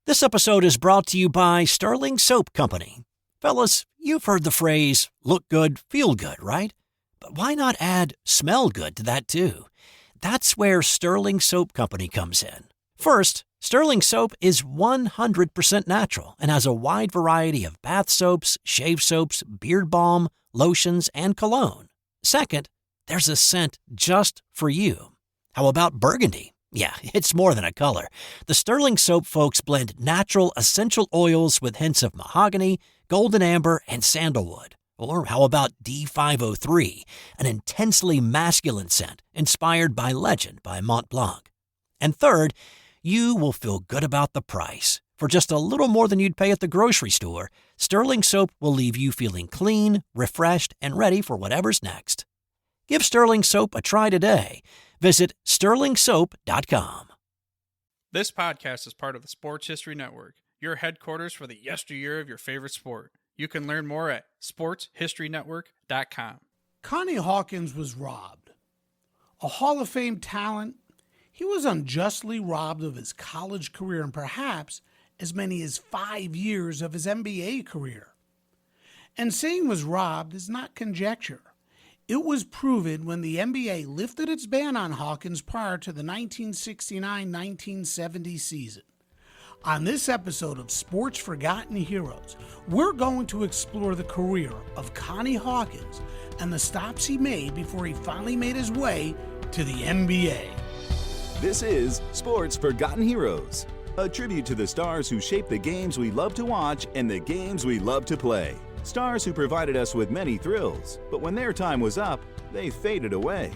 This episode is brought to you by Sterling Soap Company. Fellas, you've heard the phrase, look good, feel good, right? But why not add smell good to that too? That's where Sterling Soap Company comes in. First, Sterling Soap is 100% natural and has a wide variety of bath soaps, shave soaps, beard balm, lotions, and cologne. Second, there's a scent just for you. How about burgundy? Yeah, it's more than a color. The Sterling Soap folks blend natural essential oils with hints of mahogany, golden amber, and sandalwood. Or how about D503, an intensely masculine scent inspired by Legend by Mont Blanc. And third, you will feel good about the price. For just a little more than you'd pay at the grocery store, Sterling Soap will leave you feeling clean, refreshed, and ready for whatever's next. Give Sterling Soap a try today. Visit sterlingsoap.com. This podcast is part of the Sports History Network, your headquarters for the yesteryear of your favorite sport. You can learn more at sportshistorynetwork.com. Connie Hawkins was robbed. A Hall of Fame talent, he was unjustly robbed of his college career and perhaps as many as 5 years of his NBA career. And saying was robbed is not conjecture. It was proven when the NBA lifted its ban on Hawkins prior to the 1969-1970 season. On this episode of Sports Forgotten Heroes, we're going to explore the career of Connie Hawkins and the stops he made before he finally made his way to the NBA. This is Sports Forgotten Heroes, a tribute to the stars who shaped the games we love to watch and the games we love to play. Stars who provided us with many thrills, but when their time was up, they faded away.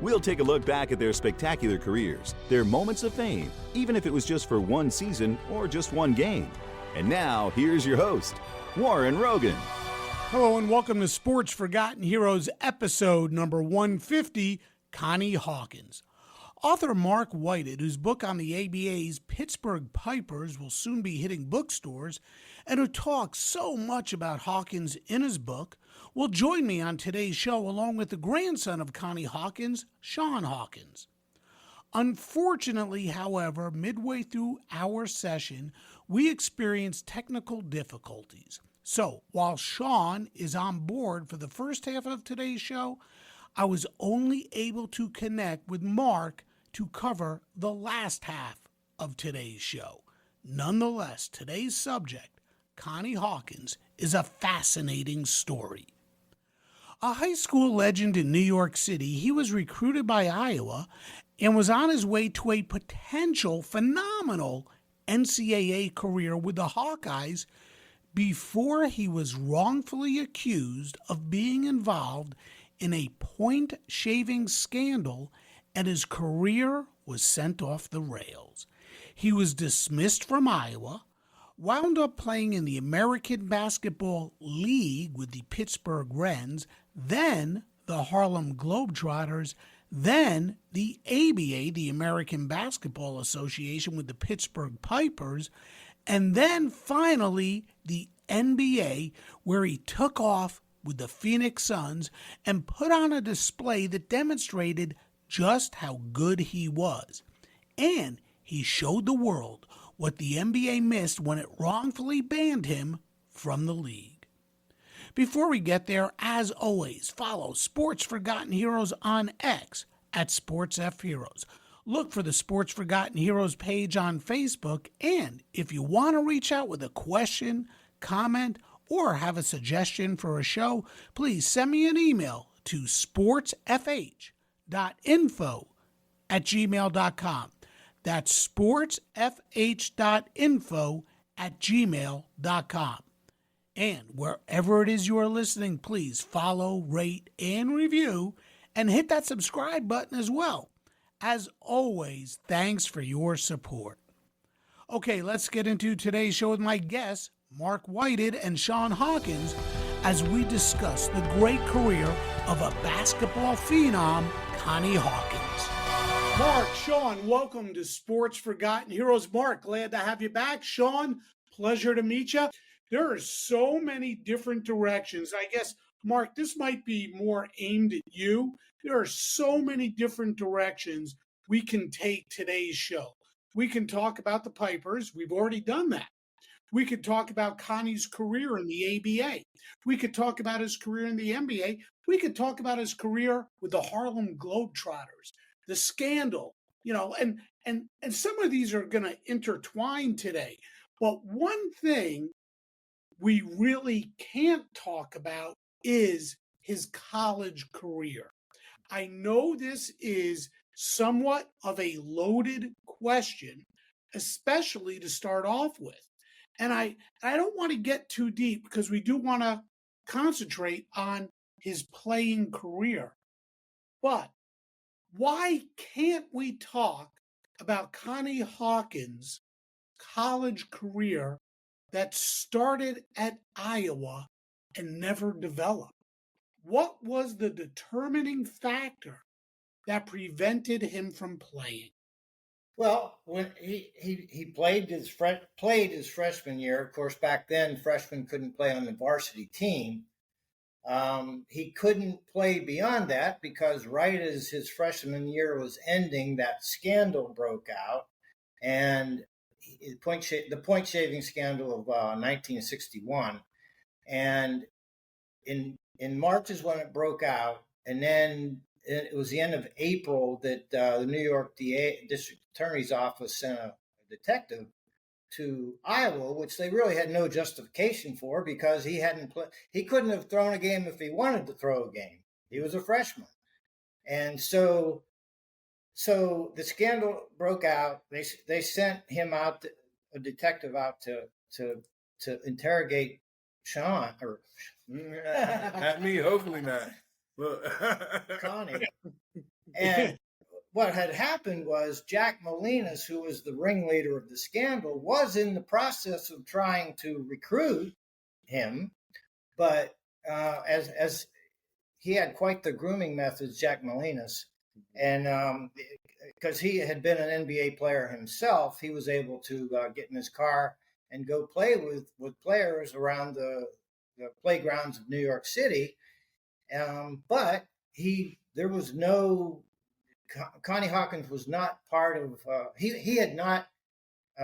We'll take a look back at their spectacular careers, their moments of fame, even if it was just for one season or just one game. And now, here's your host, Warren Rogan. Hello and welcome to Sports Forgotten Heroes episode number 150, Connie Hawkins. Author Mark Whited, whose book on the ABA's Pittsburgh Pipers will soon be hitting bookstores, and who talks so much about Hawkins in his book, will join me on today's show along with the grandson of Connie Hawkins, Sean Hawkins. Unfortunately, however, midway through our session, we experienced technical difficulties. So, while Sean is on board for the first half of today's show, I was only able to connect with Mark to cover the last half of today's show. Nonetheless, today's subject, Connie Hawkins, is a fascinating story. A high school legend in New York City, he was recruited by Iowa and was on his way to a potential phenomenal NCAA career with the Hawkeyes before he was wrongfully accused of being involved in a point-shaving scandal and his career was sent off the rails. He was dismissed from Iowa, wound up playing in the American Basketball League with the Pittsburgh Rens, then the Harlem Globetrotters, then the ABA, the American Basketball Association, with the Pittsburgh Pipers, and then finally the NBA, where he took off with the Phoenix Suns and put on a display that demonstrated just how good he was. And he showed the world what the NBA missed when it wrongfully banned him from the league. Before we get there, as always, follow Sports Forgotten Heroes on X at SportsFHeroes. Look for the Sports Forgotten Heroes page on Facebook, and if you want to reach out with a question, comment, or have a suggestion for a show, please send me an email to sportsfh.info@gmail.com. That's sportsfh.info@gmail.com. And wherever it is you are listening, please follow, rate, and review, and hit that subscribe button as well. As always, thanks for your support. Okay, let's get into today's show with my guests, Mark Whited and Sean Hawkins, as we discuss the great career of a basketball phenom, Connie Hawkins. Mark, Sean, welcome to Sports Forgotten Heroes. Mark, glad to have you back. Sean, pleasure to meet you. There are so many different directions. I guess, Mark, this might be more aimed at you. There are so many different directions we can take today's show. We can talk about the Pipers. We've already done that. We could talk about Connie's career in the ABA. We could talk about his career in the NBA. We could talk about his career with the Harlem Globetrotters, the scandal, and some of these are going to intertwine today. But one thing we really can't talk about is his college career. I know this is somewhat of a loaded question, especially to start off with. And I don't want to get too deep because we do want to concentrate on his playing career. But why can't we talk about Connie Hawkins' college career that started at Iowa and never developed? What was the determining factor that prevented him from playing? Well, when he played his freshman year, of course, back then freshmen couldn't play on the varsity team. He couldn't play beyond that because right as his freshman year was ending, that scandal broke out, and the point shaving scandal of 1961, and in March is when it broke out, and then it was the end of April that the New York District Attorney's Office sent a detective to Iowa, which they really had no justification for because he couldn't have thrown a game if he wanted to throw a game. He was a freshman. And so the scandal broke out. They sent him out, a detective out to interrogate Sean, or not me, hopefully not. Connie. And what had happened was Jack Molinas, who was the ringleader of the scandal, was in the process of trying to recruit him, but as he had quite the grooming methods, Jack Molinas, and because he had been an NBA player himself, he was able to get in his car and go play with players around the playgrounds of New York City. But there was no, Connie Hawkins was not part of, he had not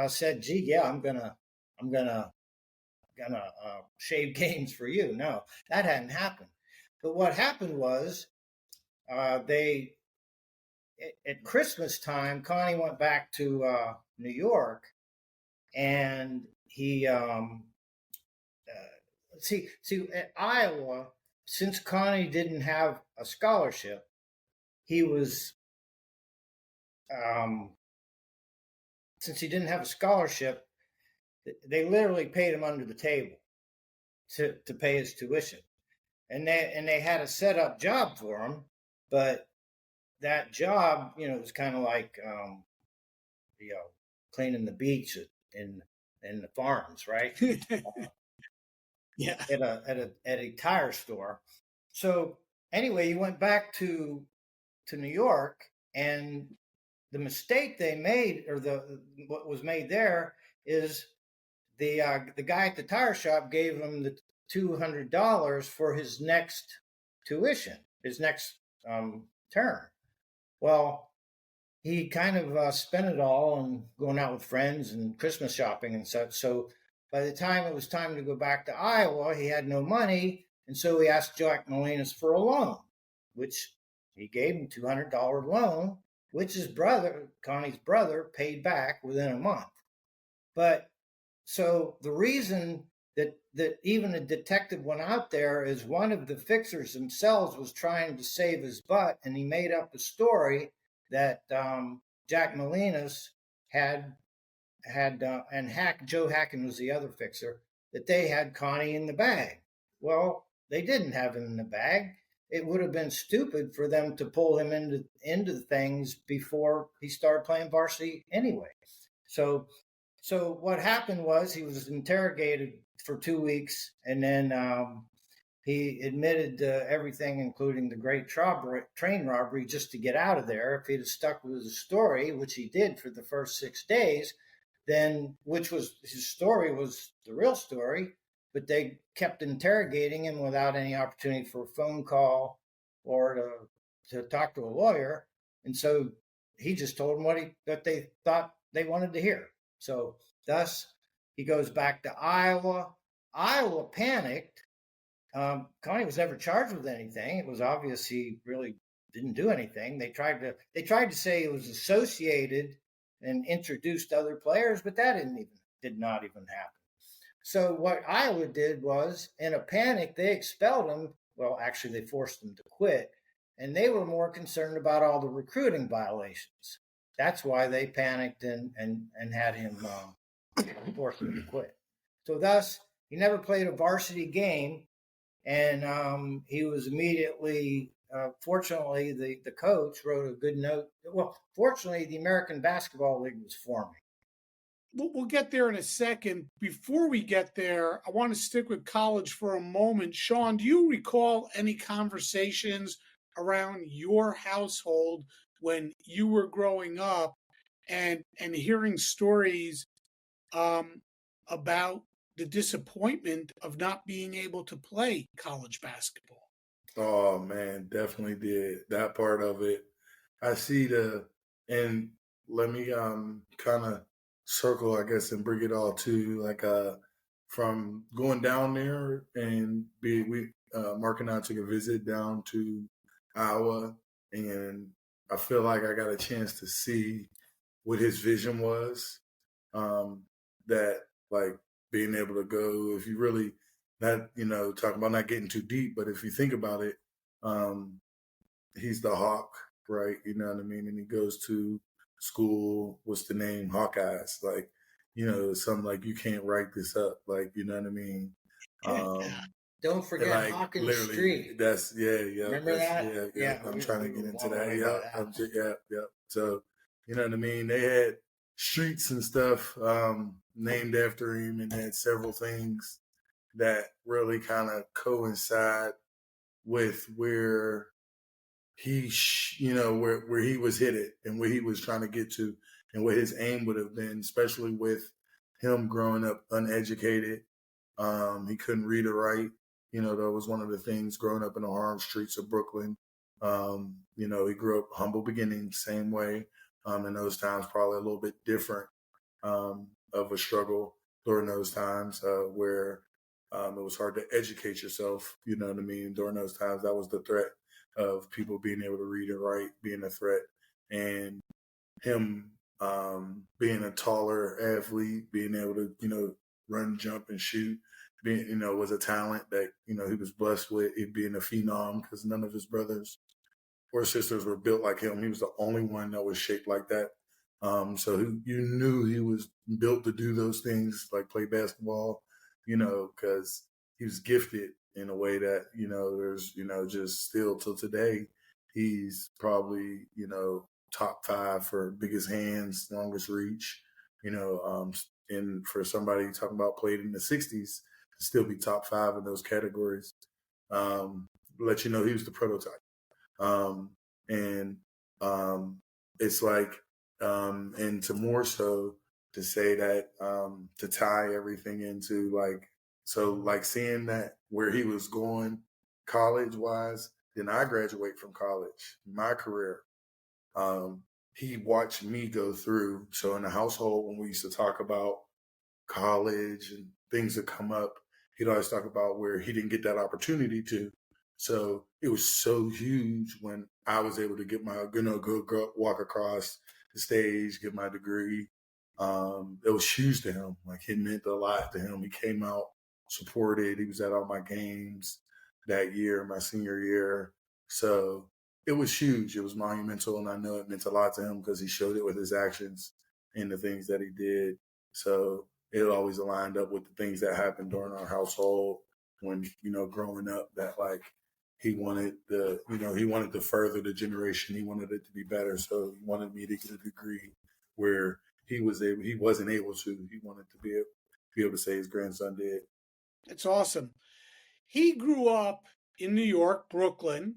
said, gee, yeah, I'm gonna shave games for you. No, that hadn't happened. But what happened was at Christmas time, Connie went back to New York, and he, see, at Iowa, since Connie didn't have a scholarship, he was, since he didn't have a scholarship, they literally paid him under the table to pay his tuition. And they had a set up job for him, but that job, was kind of like, cleaning the beach in the farms, right? Yeah. At a tire store. So anyway, he went back to New York, and the mistake they made, or what was made there, is the guy at the tire shop gave him the $200 for his next tuition, his next term. Well, he kind of spent it all on going out with friends and Christmas shopping and such. So by the time it was time to go back to Iowa, he had no money. And so he asked Jack Molinas for a loan, which he gave him $200 loan, which his brother, Connie's brother, paid back within a month. But so the reason that even a detective went out there is one of the fixers themselves was trying to save his butt, and he made up a story that Jack Molinas had and Joe Hacken was the other fixer, that they had Connie in the bag. Well, they didn't have him in the bag. It would have been stupid for them to pull him into things before he started playing varsity anyway. So what happened was he was interrogated for 2 weeks, and then he admitted everything, including the great train robbery, just to get out of there. If he'd have stuck with his story, which he did for the first 6 days, then which was his story was the real story, but they kept interrogating him without any opportunity for a phone call or to talk to a lawyer. And so he just told them what they thought they wanted to hear. So thus he goes back to Iowa. Iowa panicked. Connie was never charged with anything. It was obvious he really didn't do anything. They tried to say it was associated and introduced other players, but that did not even happen. So what Iowa did was, in a panic, they expelled him. Well, actually, they forced him to quit, and they were more concerned about all the recruiting violations. That's why they panicked and had him force him to quit. So thus, he never played a varsity game, and he was immediately. Fortunately, the coach wrote a good note. Well, fortunately, the American Basketball League was forming. We'll get there in a second. Before we get there, I want to stick with college for a moment. Sean, do you recall any conversations around your household when you were growing up and hearing stories about the disappointment of not being able to play college basketball? Oh man, definitely did that part of it. I see and let me kind of circle, I guess, and bring it all to like from going down there and Mark and I took a visit down to Iowa, and I feel like I got a chance to see what his vision was. That like being able to go, if you really not, talking about not getting too deep, but if you think about it, he's the Hawk, right? You know what I mean? And he goes to school, what's the name? Hawkeyes. Like, something like you can't write this up. Like, you know what I mean? Don't forget like, Hawkins Street. That's Remember that? Yeah. I'm trying to get into that. Yeah. So, you know what I mean? They had streets and stuff named after him, and had several things that really kind of coincide with where he, where he was headed and where he was trying to get to, and what his aim would have been, especially with him growing up uneducated. He couldn't read or write. That was one of the things growing up in the Harlem streets of Brooklyn. He grew up humble beginnings, same way. In those times, probably a little bit different of a struggle during those times where it was hard to educate yourself. You know what I mean? During those times, that was the threat of people being able to read and write being a threat. And him being a taller athlete, being able to, run, jump, and shoot, being, was a talent that, he was blessed with, it being a phenom, because none of his brothers or sisters were built like him. He was the only one that was shaped like that. So you knew he was built to do those things, like play basketball, because he was gifted in a way that, there's, just still till today, he's probably, top 5 for biggest hands, longest reach, and for somebody talking about played in the 60s, to still be top 5 in those categories. Let you know he was the prototype. It's like, and to more so to say that, to tie everything into like seeing that where he was going college wise, then I graduate from college, my career. He watched me go through. So in the household, when we used to talk about college and things that come up, he'd always talk about where he didn't get that opportunity to. So it was so huge when I was able to get my, go walk across the stage, get my degree. It was huge to him. Like, it meant a lot to him. He came out, supported. He was at all my games that year, my senior year. So it was huge. It was monumental, and I know it meant a lot to him because he showed it with his actions and the things that he did. So it always aligned up with the things that happened during our household when, growing up, that like he wanted to further the generation. He wanted it to be better. So he wanted me to get a degree where he wasn't able to. He wanted to be able to say his grandson did. It's awesome. He grew up in New York, Brooklyn,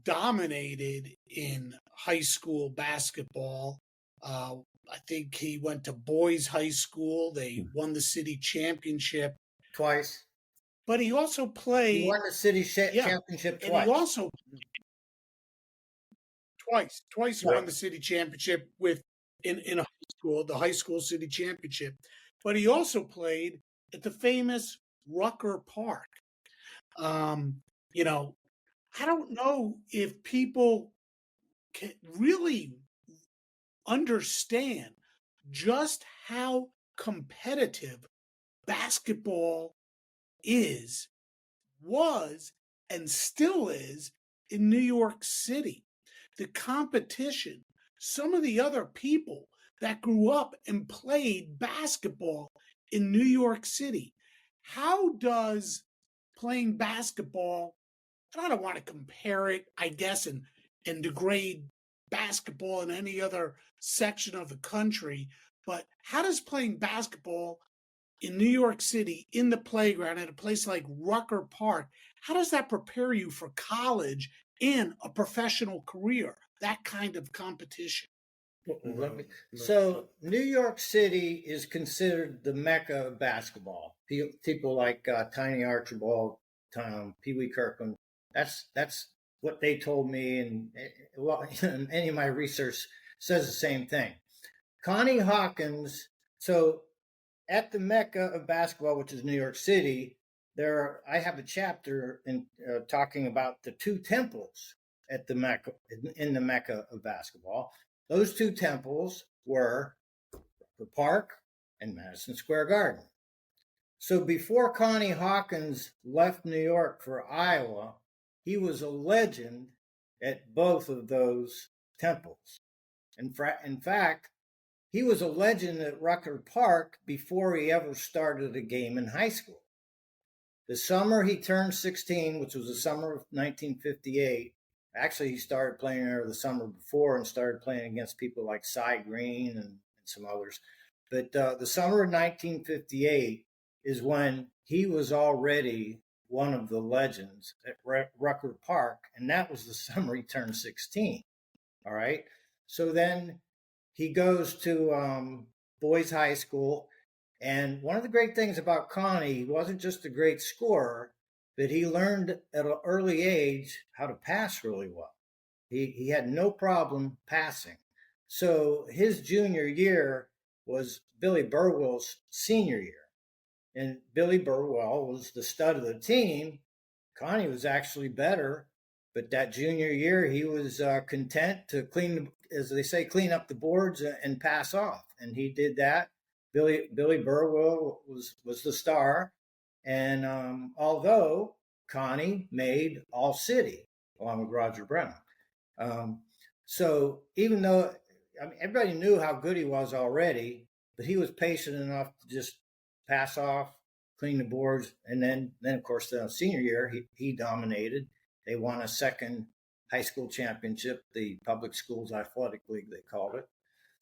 dominated in high school basketball. I think he went to boys high school. They won the city championship twice. But he also played. He won the city championship twice. And he also twice won the city championship in a school, the high school city championship, but he also played at the famous Rucker Park. You know, I don't know if people can really understand just how competitive basketball was, and still is in New York City. The competition, some of the other people that grew up and played basketball in New York City. How does playing basketball, and I don't want to compare it, I guess, and degrade basketball in any other section of the country, but how does playing basketball in New York City, in the playground, at a place like Rucker Park, how does that prepare you for college and a professional career, that kind of competition? So New York City is considered the mecca of basketball. People like Tiny Archibald, Pee Wee Kirkland, that's what they told me, and any of my research says the same thing. Connie Hawkins, so at the mecca of basketball, which is New York City, I have a chapter in talking about the two temples at the mecca, in the mecca of basketball. Those two temples were the Park and Madison Square Garden. So before Connie Hawkins left New York for Iowa, he was a legend at both of those temples. In fact, he was a legend at Rucker Park before he ever started a game in high school. The summer he turned 16, which was the summer of 1958, actually he started playing there the summer before and started playing against people like Cy Green and some others. But the summer of 1958 is when he was already one of the legends at Rucker Park, and that was the summer he turned 16. All right. So then he goes to boys high school. And one of the great things about Connie, he wasn't just a great scorer, but he learned at an early age how to pass really well. He had no problem passing. So his junior year was Billy Burwell's senior year. And Billy Burwell was the stud of the team. Connie was actually better, but that junior year he was content to clean up the boards and pass off, and he did that. Billy Burwell was the star, and although Connie made All City along with Roger Brown, so even though everybody knew how good he was already, but he was patient enough to just pass off, clean the boards, and then of course the senior year he dominated. They won a second high school championship, the Public Schools Athletic League they called it.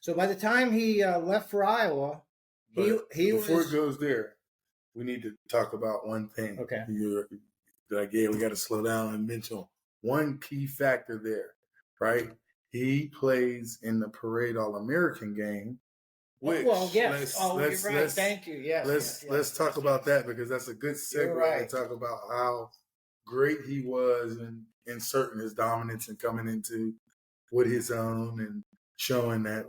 So by the time he left for Iowa, before it goes there, we need to talk about one thing. Okay. We got to slow down and mention one key factor there, right? He plays in the Parade All-American game. Which, well, yes. You're right. Thank you. Yes. Let's talk about that, because that's a good segue to talk about how great he was in inserting his dominance and coming into with his own and showing that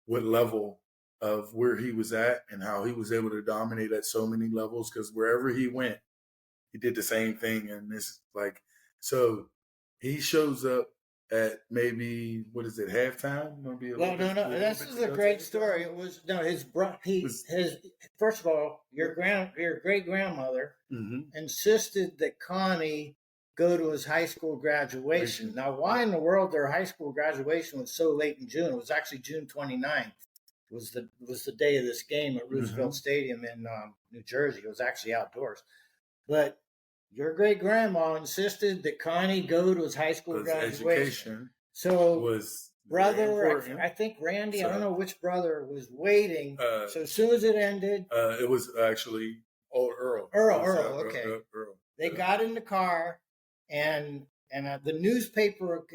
what level of where he was at and how he was able to dominate at so many levels, because wherever he went, he did the same thing. And so he shows up at maybe, halftime? No. This is a great story. It was first of all, your great grandmother insisted that Connie go to his high school graduation. Now, why in the world their high school graduation was so late in June? It was actually June 29th. Was the day of this game at Roosevelt Stadium in New Jersey. It was actually outdoors. But your great grandma insisted that Connie go to his high school graduation. Education was brother, I think Randy, I don't know which brother, was waiting. So as soon as it ended, it was actually Earl. Okay. Earl. They got in the car, and the newspaper,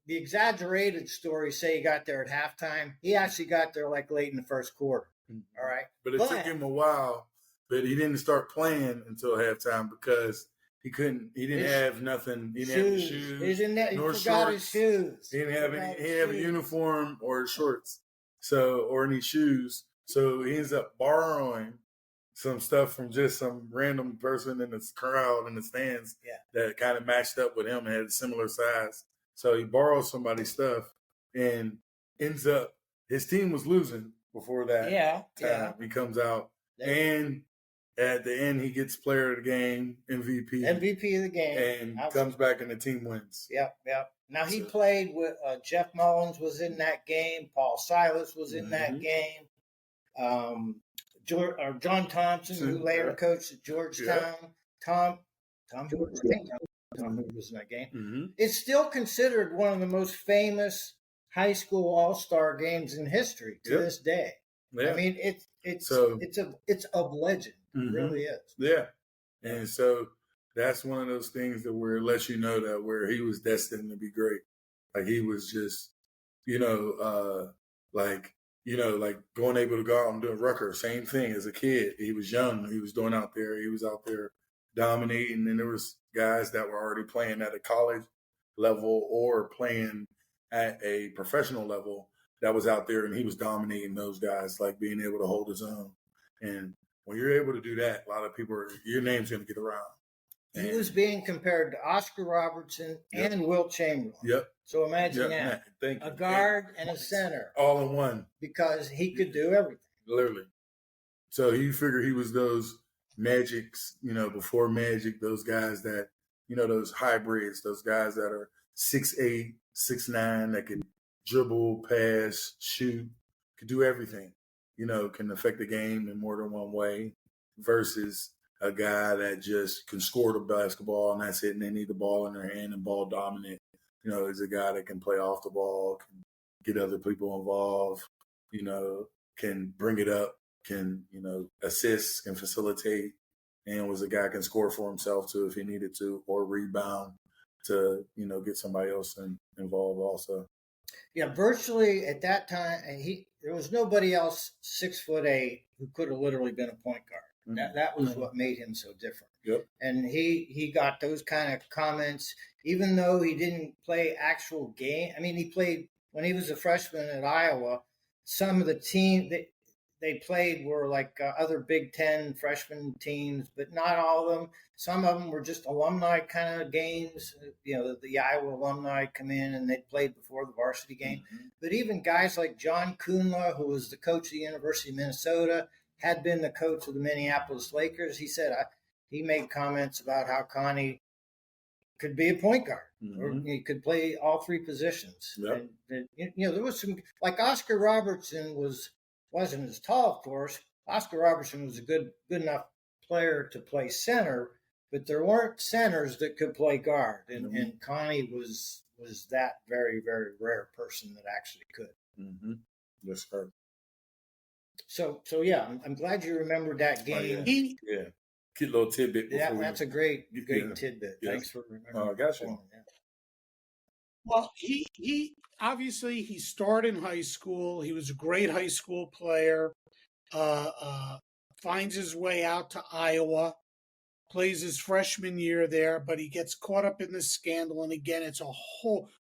the exaggerated stories say he got there at halftime. He actually got there late in the first quarter. All right. But it took him a while, but he didn't start playing until halftime because he didn't have nothing. He didn't have the shoes. He forgot his shoes. He didn't have a uniform or shorts. or any shoes. So he ends up borrowing some stuff from just some random person in the crowd in the stands that kind of matched up with him and had a similar size. So he borrows somebody's stuff and ends up, his team was losing before that time. He comes out and at the end he gets player of the game, MVP of the game, and comes back and the team wins. Yep. Now he played with Jeff Mullins was in that game. Paul Silas was in that game. John Thompson, who later coached at Georgetown. Tom Hoover was in that game. It's still considered one of the most famous high school all-star games in history to this day. I mean, it's of legend. It really is. Yeah. And so that's one of those things that where it lets you know that where he was destined to be great. Like he was just, like going able to go out and do Rutgers, same thing as a kid. He was young. He was out there dominating. And there was guys that were already playing at a college level or playing at a professional level that was out there, and he was dominating those guys, like being able to hold his own. And when you're able to do that, a lot of people, your name's going to get around. He was being compared to Oscar Robertson and Wilt Chamberlain. So imagine that. A guard and a center. All in one. Because he could do everything. Literally. So you figure he was those Magics, before Magic, those guys that, those hybrids, those guys that are 6'8", 6'9", that can dribble, pass, shoot, could do everything, can affect the game in more than one way versus a guy that just can score the basketball and that's it, and they need the ball in their hand and ball dominant. Is a guy that can play off the ball, can get other people involved, can bring it up, can, assist, can facilitate, and was a guy can score for himself too if he needed to, or rebound to, get somebody else involved also. Yeah, virtually at that time, there was nobody else 6'8" who could have literally been a point guard. That was what made him so different. And he got those kind of comments, even though he didn't play actual game. I mean, he played when he was a freshman at Iowa. Some of the team that they played were like other Big Ten freshman teams, but not all of them. Some of them were just alumni kind of games. The Iowa alumni come in and they played before the varsity game. But even guys like John Kuhnla, who was the coach of the University of Minnesota, had been the coach of the Minneapolis Lakers. He said he made comments about how Connie could be a point guard, or he could play all three positions. And there was some, like Oscar Robertson wasn't as tall, of course. Oscar Robertson was a good enough player to play center, but there weren't centers that could play guard, and Connie was that very, very rare person that actually could. That's right. So yeah, I'm glad you remembered that game. Cute little tidbit. That's a great tidbit. Thanks for remembering. Oh, I got you. Well, he obviously he started in high school. He was a great high school player. Finds his way out to Iowa, plays his freshman year there, but he gets caught up in this scandal. And again,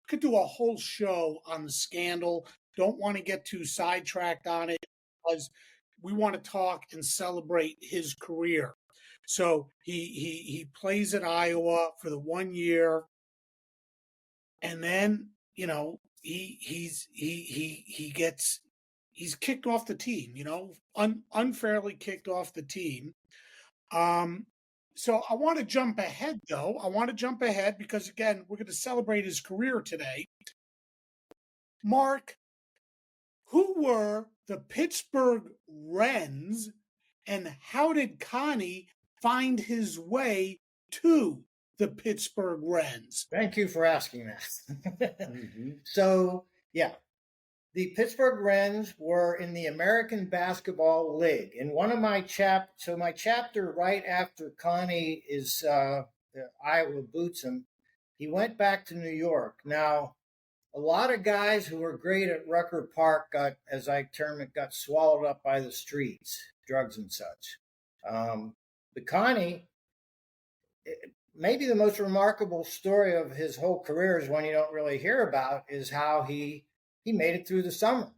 could do a whole show on the scandal. Don't want to get too sidetracked on it because we want to talk and celebrate his career. So he plays at Iowa for the 1 year, and then he's kicked off the team. Unfairly kicked off the team. So I want to jump ahead, though. I want to jump ahead because again we're going to celebrate his career today. Mark, who were the Pittsburgh Rens, and how did Connie find his way to the Pittsburgh Rens? Thank you for asking that. So, the Pittsburgh Rens were in the American Basketball League. In one of my my chapter right after Connie is Iowa boots him, he went back to New York. Now, a lot of guys who were great at Rucker Park got, as I term it, got swallowed up by the streets, drugs and such. But Connie, maybe the most remarkable story of his whole career is one you don't really hear about, is how he made it through the summer.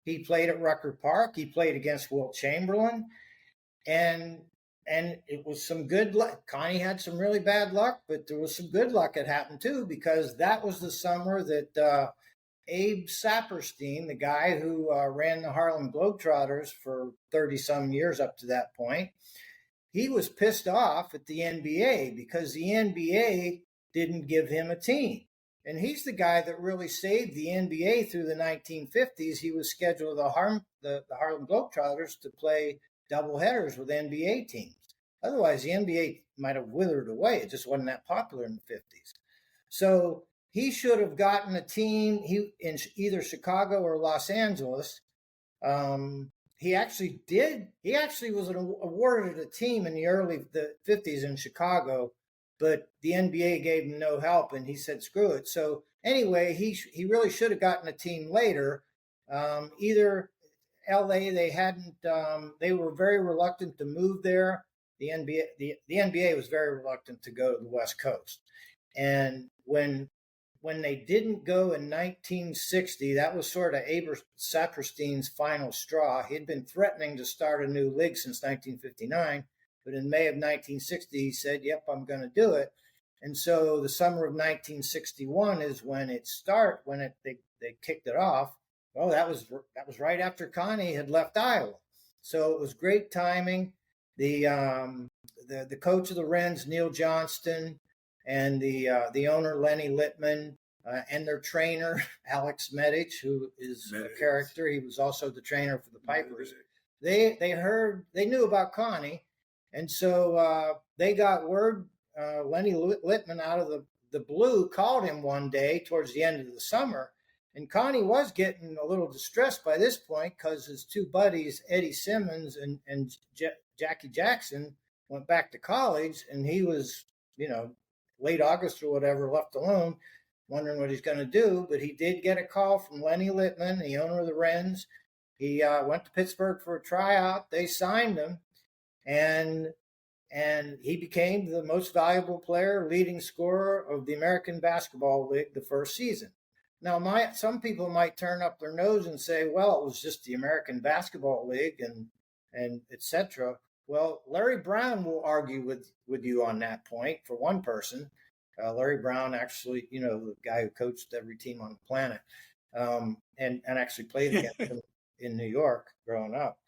He played at Rucker Park. He played against Wilt Chamberlain, and it was some good luck. Connie had some really bad luck, but there was some good luck that happened too, because that was the summer that Abe Saperstein, the guy who ran the Harlem Globetrotters for 30-some years up to that point, he was pissed off at the NBA because the NBA didn't give him a team. And he's the guy that really saved the NBA through the 1950s. He was scheduled the Harlem Globetrotters to play doubleheaders with NBA teams. Otherwise, the NBA might have withered away. It just wasn't that popular in the 50s. So he should have gotten a team in either Chicago or Los Angeles. He actually did. He actually was awarded a team in the 50s in Chicago, but the NBA gave him no help, and he said, screw it. So anyway, he really should have gotten a team later. Either LA, they were very reluctant to move there. The NBA was very reluctant to go to the West Coast. And when they didn't go in 1960, that was sort of Abe Saperstein's final straw. He had been threatening to start a new league since 1959, but in May of 1960, he said, yep, I'm going to do it. And so the summer of 1961 is when they kicked it off. Well, that was right after Connie had left Iowa. So it was great timing. The coach of the Rens, Neil Johnston, and the owner, Lenny Littman, and their trainer, Alex Medich, who is a character. He was also the trainer for the Pipers. They knew about Connie, and so they got word. Lenny Littman, out of the blue, called him one day towards the end of the summer, and Connie was getting a little distressed by this point because his two buddies, Eddie Simmons and Jackie Jackson, went back to college, and he was, late August or whatever, left alone, wondering what he's going to do. But he did get a call from Lenny Littman, the owner of the Rens. He went to Pittsburgh for a tryout. They signed him, and he became the most valuable player, leading scorer of the American Basketball League the first season. Now, some people might turn up their nose and say, well, it was just the American Basketball League and et cetera. Well, Larry Brown will argue with you on that point, for one person. Larry Brown, actually, the guy who coached every team on the planet, and actually played against him in New York growing up.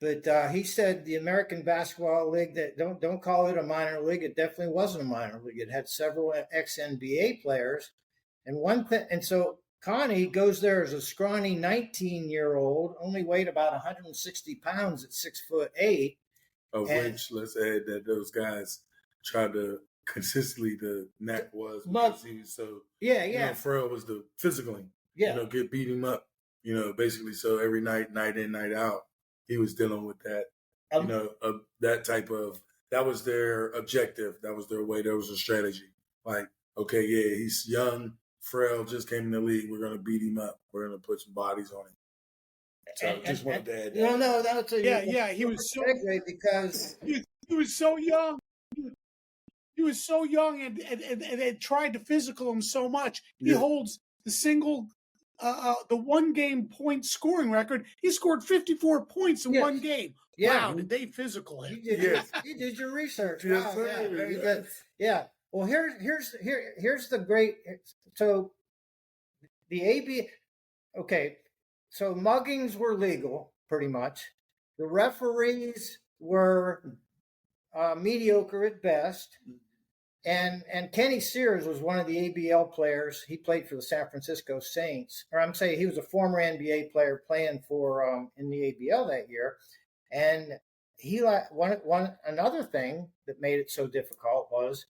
But he said the American Basketball League, that don't call it a minor league. It definitely wasn't a minor league. It had several ex-NBA players. And so Connie goes there as a scrawny 19-year-old, only weighed about 160 pounds at 6'8". Which, let's add that those guys tried to consistently, the knack was because he was so, Pharrell was the physically, get beat him up, basically. So every night in, night out, he was dealing with that, that type of, that was their objective. That was their way. There was a strategy. Like, okay, yeah, he's young. Pharrell just came in the league. We're going to beat him up. We're going to put some bodies on him. So just wanted to add that. No, that's a he was so because he was so young. He was so young and they tried to physical him so much. He holds the one game point scoring record. He scored 54 points in one game. Yeah. Wow, did they physical him? You did your research. Yes, wow, sir. Very good. Yeah. Well, here's the great. So the AB. Okay. So muggings were legal, pretty much. The referees were mediocre at best. And Kenny Sears was one of the ABL players. He played for the San Francisco Saints. Or I'm saying he was a former NBA player playing for in the ABL that year. And he another thing that made it so difficult was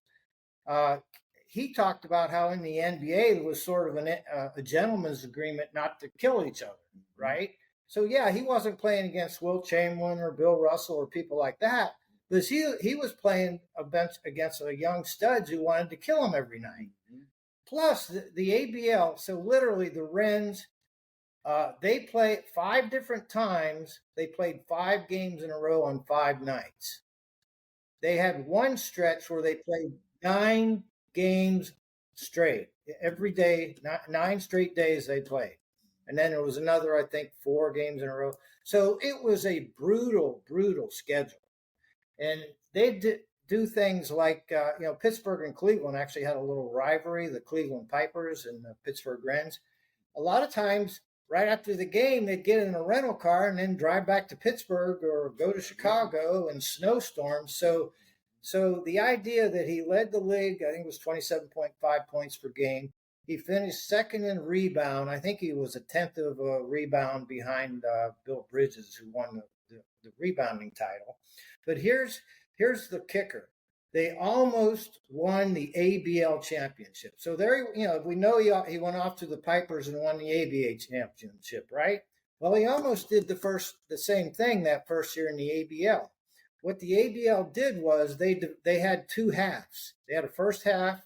he talked about how in the NBA there was sort of a gentleman's agreement not to kill each other, right? So, yeah, he wasn't playing against Wilt Chamberlain or Bill Russell or people like that, but he was playing against a young studs who wanted to kill him every night. Mm-hmm. Plus, the ABL, so literally the Rens, they played 5 different times. They played 5 games in a row on 5 nights. They had one stretch where they played 9 games straight. Every day, 9 straight days they played. And then there was another, I think, 4 games in a row. So it was a brutal, brutal schedule. And they do things like, Pittsburgh and Cleveland actually had a little rivalry, the Cleveland Pipers and the Pittsburgh Rens. A lot of times, right after the game, they'd get in a rental car and then drive back to Pittsburgh or go to Chicago in snowstorms. So the idea that he led the league, I think it was 27.5 points per game. He finished second in rebound. I think he was a tenth of a rebound behind Bill Bridges, who won the rebounding title. But here's the kicker. They almost won the ABL championship. So there, we know he went off to the Pipers and won the ABA championship, right? Well, he almost did the same thing that first year in the ABL. What the ABL did was they had 2 halves. They had a first half,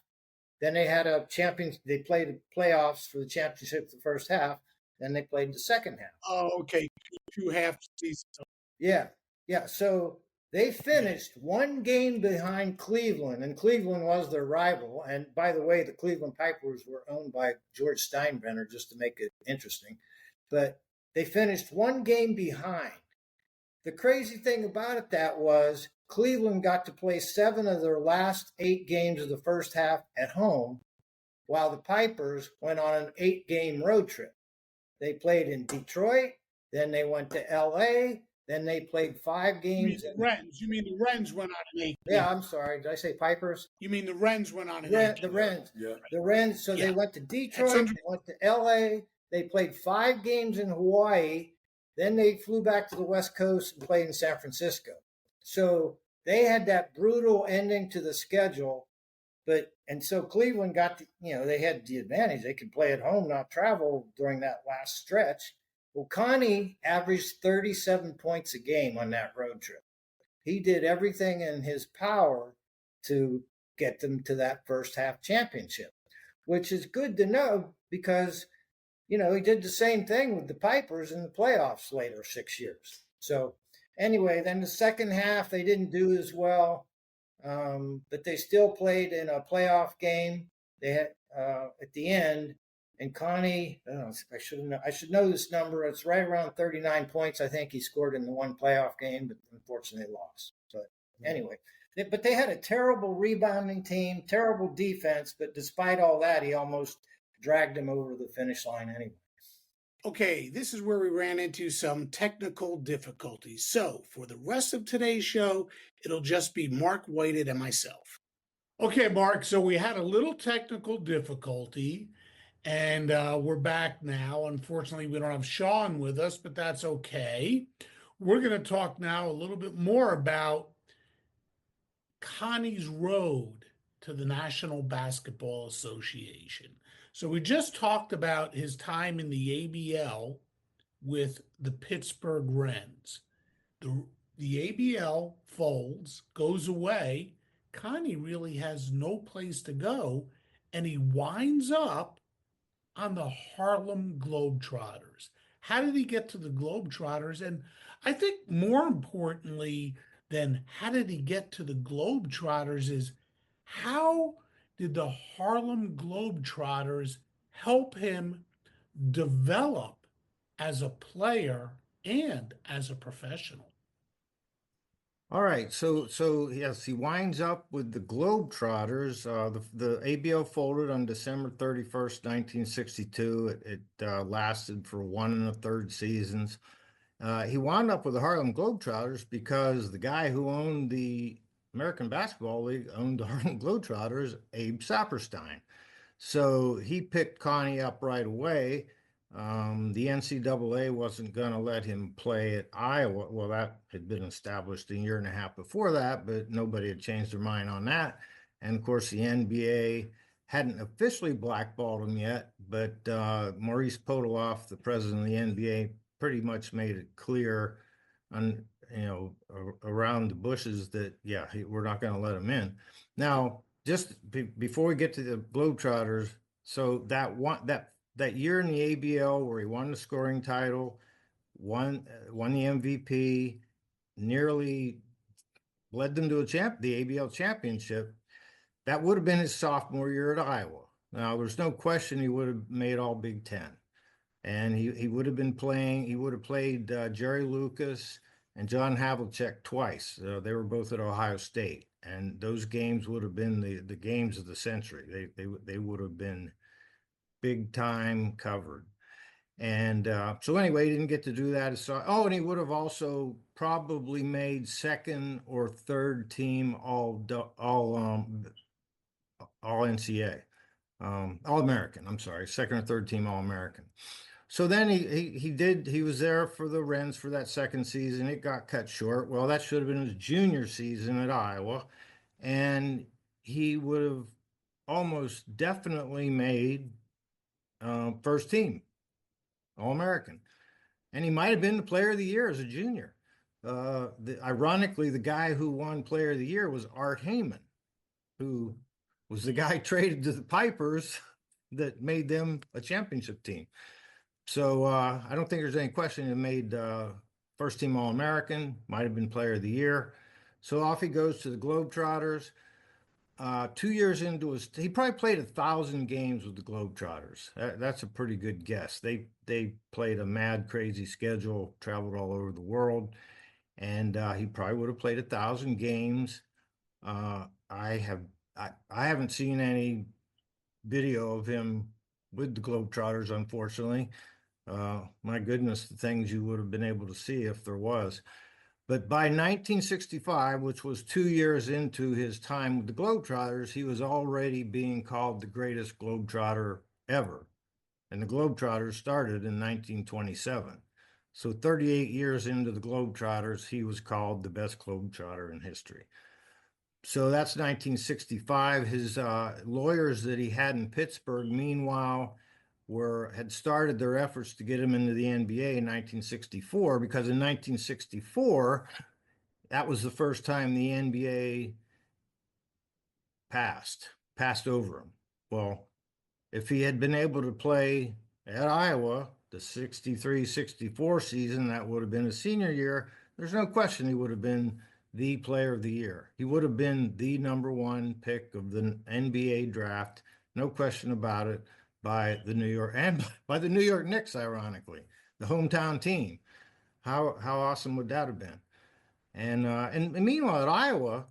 then they had a champion. They played playoffs for the championship the first half, then they played the second half. Oh, okay. 2 half seasons. Yeah. So they finished 1 game behind Cleveland, and Cleveland was their rival. And by the way, the Cleveland Pipers were owned by George Steinbrenner, just to make it interesting. But they finished 1 game behind. The crazy thing about it that was Cleveland got to play 7 of their last 8 games of the first half at home, while the Pipers went on an 8-game road trip. They played in Detroit, then they went to L.A., then they played 5 games. You mean the Rens went on an 8? Yeah, I'm sorry. Did I say Pipers? You mean the Rens went on an 8? The Rens. Yeah. The Rens. So they went to Detroit, they went to L.A., they played 5 games in Hawaii, then they flew back to the West Coast and played in San Francisco. So they had that brutal ending to the schedule. And so Cleveland got they had the advantage. They could play at home, not travel during that last stretch. Well, Connie averaged 37 points a game on that road trip. He did everything in his power to get them to that first half championship, which is good to know because, he did the same thing with the Pipers in the playoffs later, 6 years. So anyway, then the second half, they didn't do as well, but they still played in a playoff game. They had at the end, and Connie, I should know this number. It's right around 39 points. I think he scored in the 1 playoff game, but unfortunately lost. But anyway, but they had a terrible rebounding team, terrible defense. But despite all that, he almost dragged him over the finish line anyway. Okay, this is where we ran into some technical difficulties. So for the rest of today's show, it'll just be Mark Whited and myself. Okay, Mark, so we had a little technical difficulty, and we're back now. Unfortunately, we don't have Sean with us, but that's okay. We're going to talk now a little bit more about Connie's road to the National Basketball Association. So we just talked about his time in the ABL with the Pittsburgh Rens. The ABL folds, goes away. Connie really has no place to go, and he winds up on the Harlem Globetrotters. How did he get to the Globetrotters? And I think more importantly than how did he get to the Globetrotters is how did the Harlem Globetrotters help him develop as a player and as a professional? All right, so yes, he winds up with the Globetrotters. The ABL folded on December 31st, 1962. It lasted for 1 1/3 seasons. He wound up with the Harlem Globetrotters because the guy who owned the American Basketball League owned the Harlem Globetrotters, Abe Saperstein. So he picked Connie up right away. The NCAA wasn't going to let him play at Iowa. Well, that had been established a year and a half before that, but nobody had changed their mind on that. And of course, the NBA hadn't officially blackballed him yet, but Maurice Podoloff, the president of the NBA, pretty much made it clear on, around the bushes that, we're not going to let him in. Now, just before we get to the Globetrotters, so that year in the ABL where he won the scoring title, won the MVP, nearly led them to the ABL championship, that would have been his sophomore year at Iowa. Now, there's no question he would have made all Big Ten. and he would have been playing. He would have played Jerry Lucas and John Havlicek twice. They were both at Ohio State, and those games would have been the games of the century. They would have been big time covered. And so anyway, he didn't get to do that. And he would have also probably made second or third team all NCAA, All American. I'm sorry, second or third team All American. So then he was there for the Rens for that second season. It got cut short. Well, that should have been his junior season at Iowa, and he would have almost definitely made first team All-American. And he might have been the player of the year as a junior. Ironically, the guy who won player of the year was Art Heyman, who was the guy traded to the Pipers that made them a championship team. So I don't think there's any question he made first team All-American, might have been player of the year. So off he goes to the Globetrotters. 2 years into he probably played 1,000 games with the Globetrotters. That's a pretty good guess. They played a mad, crazy schedule, traveled all over the world, and he probably would have played 1,000 games. I haven't seen any video of him with the Globetrotters, unfortunately. My goodness, the things you would have been able to see if there was. But by 1965, which was 2 years into his time with the Globetrotters, he was already being called the greatest Globetrotter ever. And the Globetrotters started in 1927. So 38 years into the Globetrotters, he was called the best Globetrotter in history. So that's 1965. His lawyers that he had in Pittsburgh, meanwhile, had started their efforts to get him into the NBA in 1964, because in 1964, that was the first time the NBA passed over him. Well, if he had been able to play at Iowa the 63-64 season, that would have been his senior year. There's no question he would have been the player of the year. He would have been the number one pick of the NBA draft, no question about it, by the New York Knicks, ironically, the hometown team. How awesome would that have been? And meanwhile at Iowa,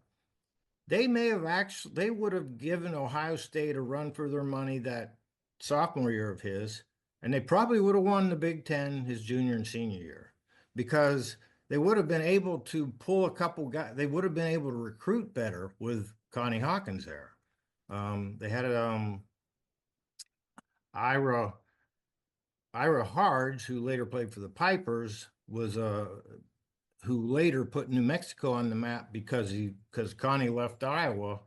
they would have given Ohio State a run for their money that sophomore year of his, and they probably would have won the Big Ten his junior and senior year, because they would have been able to pull a couple guys. They would have been able to recruit better with Connie Hawkins there. They had Ira Harge, who later played for the Pipers, was who later put New Mexico on the map because Connie left Iowa.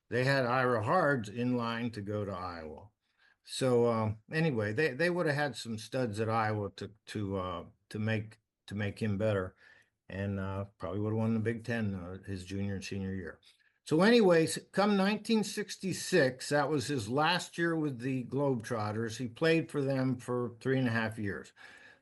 They had Ira Harge in line to go to Iowa. So anyway, they would have had some studs at Iowa to make him better, and probably would have won the Big Ten his junior and senior year. So anyways, come 1966, that was his last year with the Globetrotters. He played for them for 3.5 years.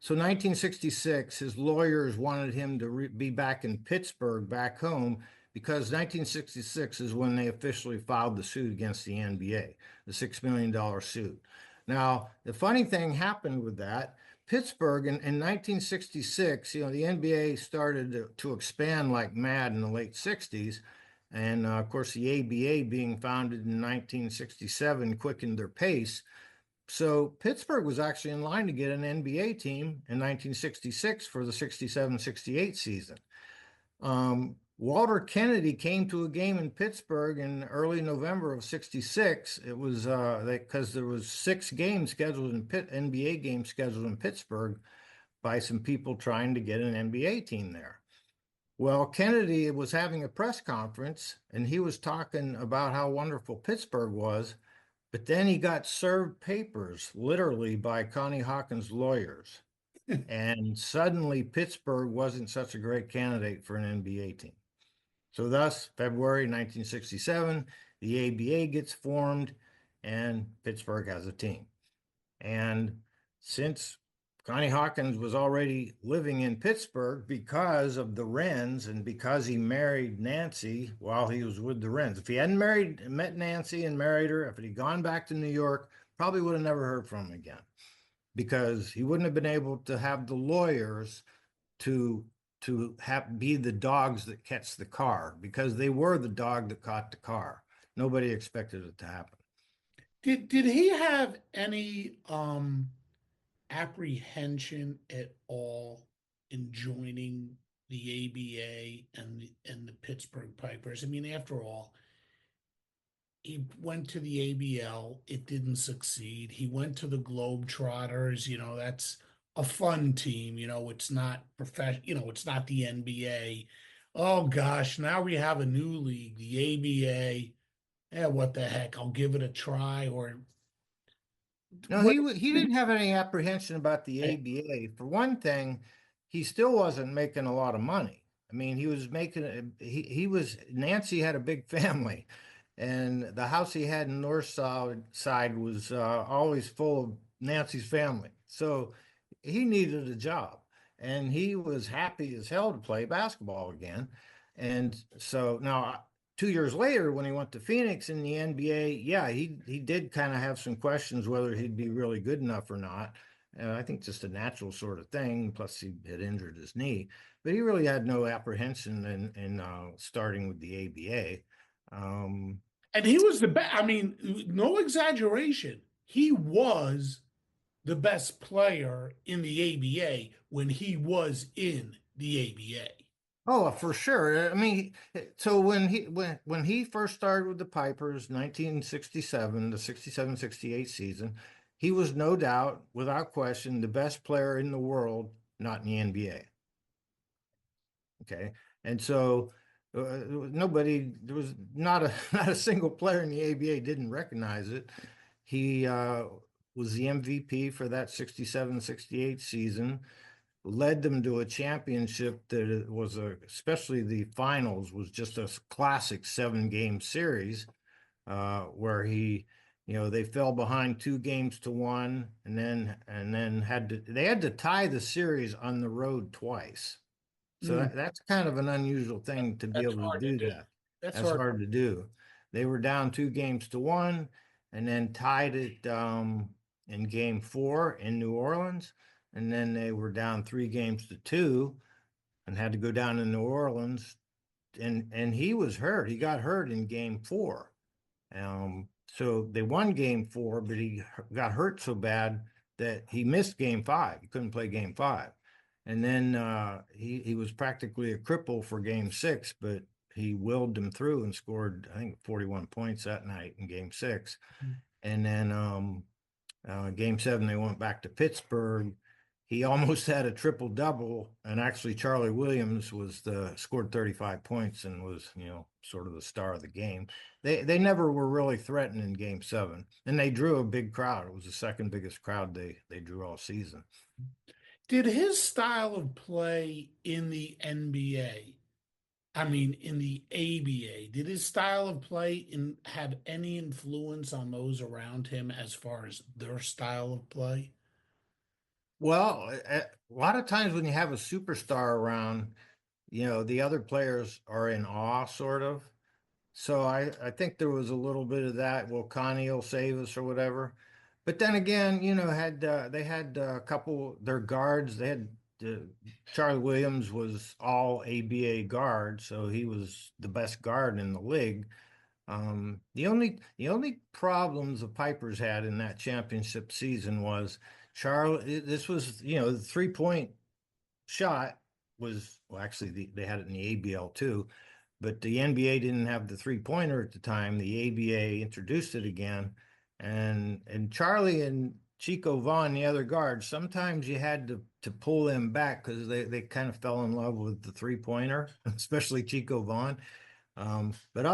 So 1966, his lawyers wanted him to be back in Pittsburgh, back home, because 1966 is when they officially filed the suit against the NBA, the $6 million suit. Now, the funny thing happened with that, Pittsburgh in 1966, the NBA started to expand like mad in the late 60s. And of course, the ABA being founded in 1967 quickened their pace. So Pittsburgh was actually in line to get an NBA team in 1966 for the 67-68 season. Walter Kennedy came to a game in Pittsburgh in early November of 66. It was because there was 6 games scheduled NBA games scheduled in Pittsburgh by some people trying to get an NBA team there. Well, Kennedy was having a press conference, and he was talking about how wonderful Pittsburgh was, but then he got served papers, literally, by Connie Hawkins' lawyers. And suddenly, Pittsburgh wasn't such a great candidate for an NBA team. So thus, February 1967, the ABA gets formed, and Pittsburgh has a team. And since Connie Hawkins was already living in Pittsburgh because of the Rens and because he married Nancy while he was with the Rens. If he hadn't met Nancy and married her, if he'd gone back to New York, probably would have never heard from him again, because he wouldn't have been able to have the lawyers to be the dogs that catch the car, because they were the dog that caught the car. Nobody expected it to happen. Did he have any apprehension at all in joining the ABA and the Pittsburgh Pipers? I mean, after all, he went to the ABL, it didn't succeed. He went to the Globetrotters, that's a fun team, it's not it's not the NBA. Oh gosh, now we have a new league, the ABA. Yeah, what the heck? I'll give it a try. Or No, he didn't have any apprehension about the ABA. For one thing, he still wasn't making a lot of money. I mean, he was making Nancy had a big family, and the house he had in North Side was always full of Nancy's family. So he needed a job, and he was happy as hell to play basketball again. And so now, 2 years later, when he went to Phoenix in the NBA, yeah, he did kind of have some questions whether he'd be really good enough or not. I think just a natural sort of thing. Plus, he had injured his knee, but he really had no apprehension in starting with the ABA. And he was the best. I mean, no exaggeration. He was the best player in the ABA when he was in the ABA. Oh, for sure. I mean, so when he first started with the Pipers, 1967, the 67-68 season, he was no doubt, without question, the best player in the world, not in the NBA. Okay. And so there was not a single player in the ABA didn't recognize it. He was the MVP for that 67-68 season, led them to a championship that was especially the finals, was just a classic 7-game series where they fell behind 2-1, and then they had to tie the series on the road twice. So that's kind of an unusual thing to be able to do that. That's hard to do. They were down 2-1 and then tied it in Game 4 in New Orleans. And then they were down 3-2 and had to go down to New Orleans. And he was hurt. He got hurt in Game 4. So they won Game 4, but he got hurt so bad that he missed Game 5. He couldn't play Game 5. And then he was practically a cripple for Game 6, but he willed them through and scored, I think, 41 points that night in Game 6. And then Game 7, they went back to Pittsburgh. He almost had a triple-double, and actually Charlie Williams scored 35 points and was, sort of the star of the game. They never were really threatened in Game 7, and they drew a big crowd. It was the second biggest crowd they drew all season. Did his style of play in the NBA, in the ABA, did his style of play have any influence on those around him as far as their style of play? Well, a lot of times when you have a superstar around, the other players are in awe, sort of. So I think there was a little bit of that. Well, Connie will save us or whatever. But then again, they had a couple, their guards, they had Charlie Williams was all ABA guard, so he was the best guard in the league. The only problems the Pipers had in that championship season was this was, the 3-point shot was, well, actually they had it in the ABL too, but the NBA didn't have the 3-pointer at the time. The ABA introduced it again. And Charlie and Chico Vaughn, the other guards, sometimes you had to pull them back because they kind of fell in love with the 3-pointer, especially Chico Vaughn. But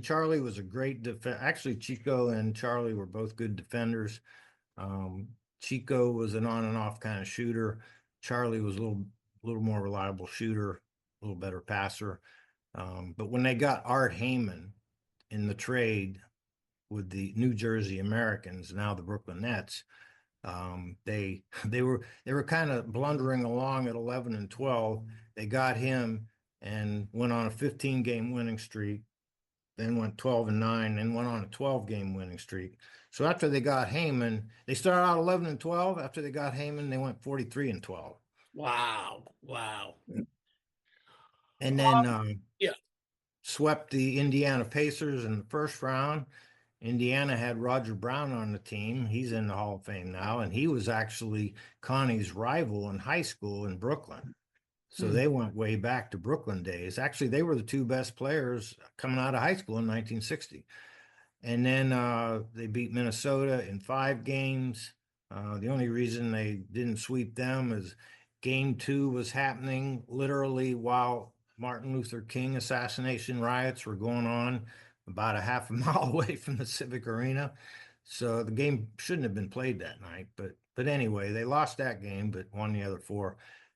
Charlie was a great defender. Actually, Chico and Charlie were both good defenders. Chico was an on and off kind of shooter. Charlie was a little more reliable shooter, a little better passer. But when they got Art Heyman in the trade with the New Jersey Americans, now the Brooklyn Nets, they were kind of blundering along at 11-12. They got him and went on a 15-game winning streak. then went 12-9, and went on a 12-game winning streak. So after they got Heyman, they started out 11-12. After they got Heyman, they went 43-12. Wow. Wow. And then Yeah. swept the Indiana Pacers in the first round. Indiana had Roger Brown on the team. He's in the Hall of Fame now, and he was actually Connie's rival in high school in Brooklyn. So they went way back to Brooklyn days. Actually, they were the two best players coming out of high school in 1960. And then they beat Minnesota in 5 games. The only reason they didn't sweep them is game 2 was happening literally while Martin Luther King assassination riots were going on about a half a mile away from the Civic Arena. So the game shouldn't have been played that night. But anyway, they lost that game, but won the other 4.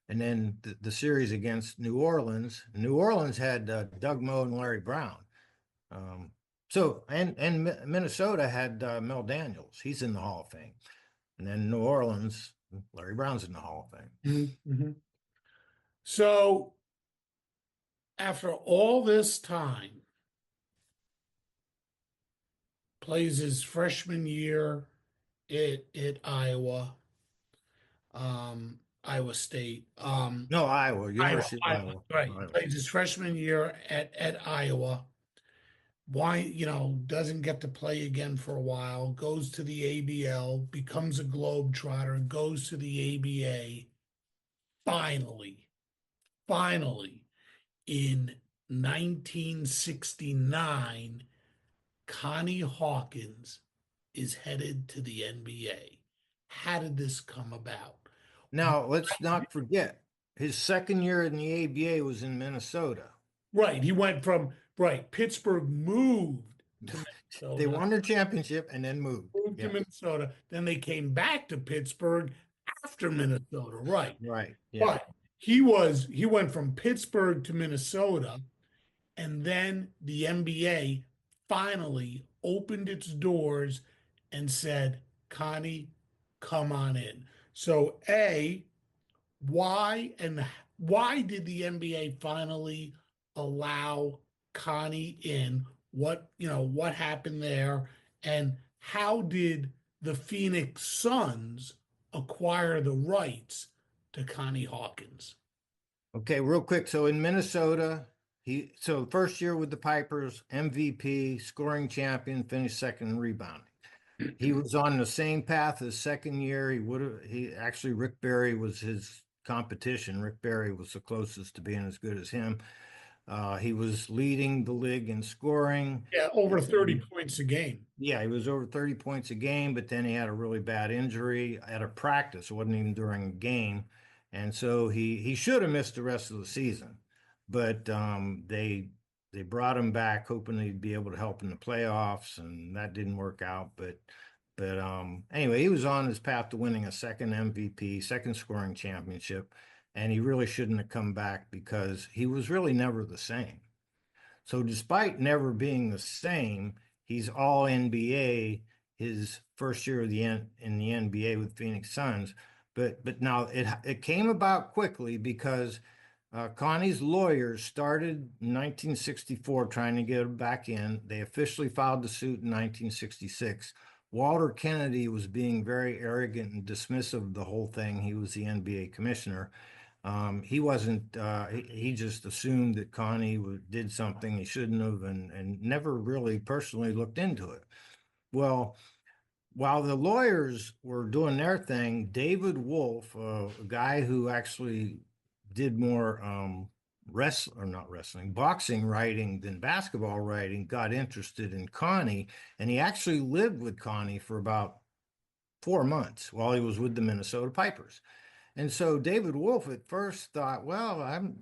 And then the series against New Orleans. New Orleans had Doug Moe and Larry Brown. And Minnesota had Mel Daniels. He's in the Hall of Fame. And then New Orleans, Larry Brown's in the Hall of Fame. Mm-hmm. So after all this time, plays his freshman year at Iowa, Iowa State. No, Iowa, University of Iowa. Right. Iowa. Plays his freshman year at Iowa. Why, doesn't get to play again for a while, goes to the ABL, becomes a Globetrotter, goes to the ABA. Finally, in 1969, Connie Hawkins is headed to the NBA. How did this come about? Now, let's not forget, his second year in the ABA was in Minnesota. Right. He went from, Pittsburgh moved to Minnesota. They won their championship and then moved. Moved to Minnesota. Then they came back to Pittsburgh after Minnesota. Right. Right. Yeah. But he went from Pittsburgh to Minnesota, and then the NBA finally opened its doors and said, Connie, come on in. So why did the NBA finally allow Connie in? What happened there? And how did the Phoenix Suns acquire the rights to Connie Hawkins? Okay, real quick. So in Minnesota, so first year with the Pipers, MVP, scoring champion, finished second in rebounding. He was on the same path as second year. Rick Barry was his competition. Rick Barry was the closest to being as good as him. He was leading the league in scoring. Yeah, over 30 points a game. Yeah, he was over 30 points a game, but then he had a really bad injury at a practice. It wasn't even during a game. And so he should have missed the rest of the season. But they brought him back hoping he'd be able to help in the playoffs, and that didn't work out. But anyway, he was on his path to winning a second MVP, second scoring championship, and he really shouldn't have come back because he was really never the same. So despite never being the same, he's all NBA his first year in the NBA with Phoenix Suns. But now it came about quickly because Connie's lawyers started in 1964 trying to get him back in. They officially filed the suit in 1966. Walter Kennedy was being very arrogant and dismissive of the whole thing. He was the NBA commissioner. He wasn't, he just assumed that Connie did something he shouldn't have and never really personally looked into it. Well, while the lawyers were doing their thing, David Wolf, a guy who actually did more boxing writing than basketball writing, got interested in Connie, and he actually lived with Connie for about 4 months while he was with the Minnesota Pipers. And so David Wolf at first thought,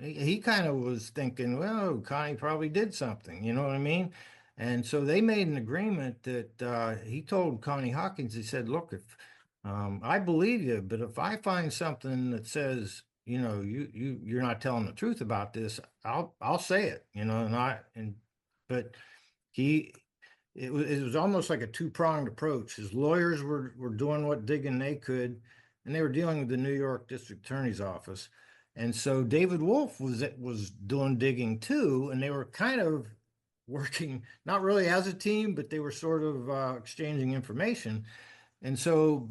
he kind of was thinking, well, Connie probably did something, you know what I mean? And so they made an agreement that he told Connie Hawkins, he said, look, if I believe you, but if I find something that says, you're not telling the truth about this, I'll say it, but it was almost like a two-pronged approach. His lawyers were doing what digging they could, and they were dealing with the New York District Attorney's Office. And so David Wolf was doing digging too, and they were kind of working not really as a team, but they were sort of exchanging information. And so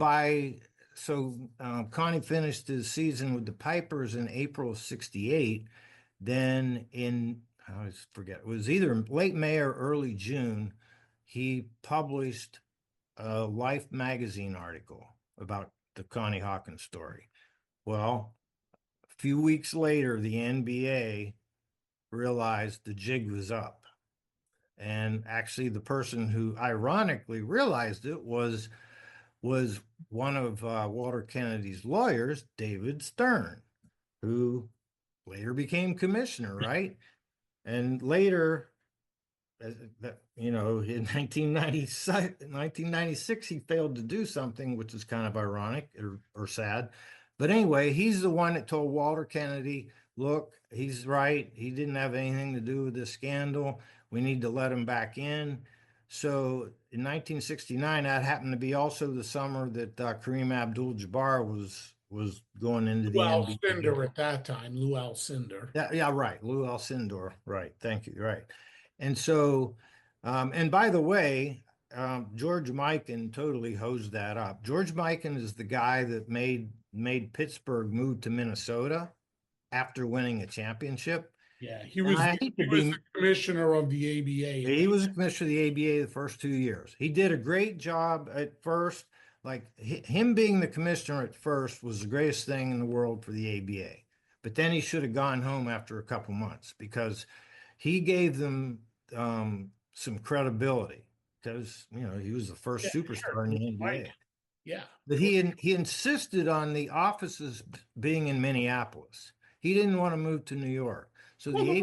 Connie finished his season with the Pipers in April of '68. Then I always forget, it was either late May or early June, he published a Life magazine article about the Connie Hawkins story. Well, a few weeks later, the NBA realized the jig was up. And actually, the person who ironically realized it was one of Walter Kennedy's lawyers, David Stern, who later became commissioner, right? And later, in 1996, he failed to do something, which is kind of ironic or sad. But anyway, he's the one that told Walter Kennedy, look, he's right. He didn't have anything to do with this scandal. We need to let him back in. So in 1969, that happened to be also the summer that Kareem Abdul-Jabbar was going into the Lou NBA. Alcindor at that time, Lou Alcindor. Yeah, right. Lou Alcindor. Right. Thank you. Right. And so, and by the way, George Mikan totally hosed that up. George Mikan is the guy that made Pittsburgh move to Minnesota after winning a championship. Yeah, he was the commissioner of the ABA. He was a commissioner of the ABA the first 2 years. He did a great job at first. Like him being the commissioner at first was the greatest thing in the world for the ABA. But then he should have gone home after a couple months because he gave them some credibility because, he was the first superstar in the NBA. Right. Yeah. But he insisted on the offices being in Minneapolis. He didn't want to move to New York. So the whole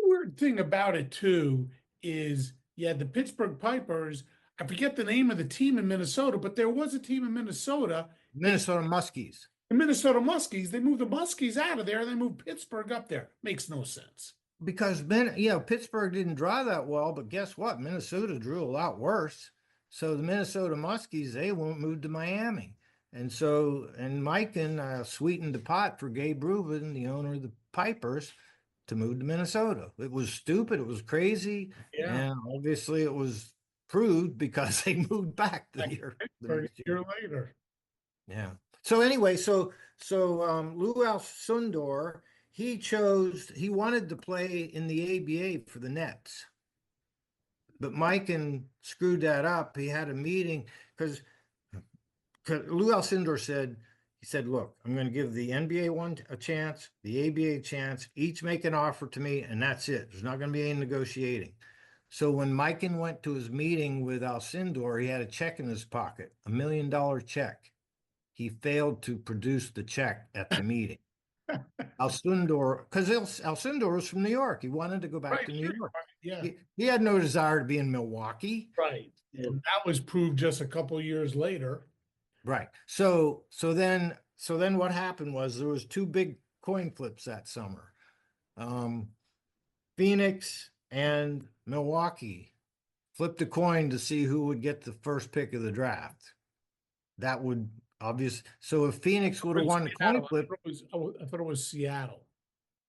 weird thing about it too is, the Pittsburgh Pipers, I forget the name of the team in Minnesota, but there was a team in Minnesota. Minnesota Muskies. The Minnesota Muskies. They moved the Muskies out of there. They moved Pittsburgh up there. Makes no sense. Because Pittsburgh didn't draw that well, but guess what? Minnesota drew a lot worse. So the Minnesota Muskies, they won't move to Miami. And so, Mikan sweetened the pot for Gabe Rubin, the owner of the Pipers, to move to Minnesota. It was stupid. It was crazy. Yeah. And obviously it was proved because they moved back the year later. Yeah. So anyway, so Lou Alcindor, he wanted to play in the ABA for the Nets. But Mikan screwed that up. He had a meeting because Lou Alcindor said, look, I'm going to give the NBA a chance, the ABA a chance, each make an offer to me, and that's it. There's not going to be any negotiating. So when Mikan went to his meeting with Alcindor, he had a check in his pocket, $1 million check. He failed to produce the check at the meeting. Alcindor, because Alcindor was from New York. He wanted to go back to New York. Yeah. He had no desire to be in Milwaukee. Right. And that was proved just a couple of years later. Right. So then what happened was there was two big coin flips that summer. Phoenix and Milwaukee flipped a coin to see who would get the first pick of the draft. That would so if Phoenix would have won the coin flip, I thought it was Seattle.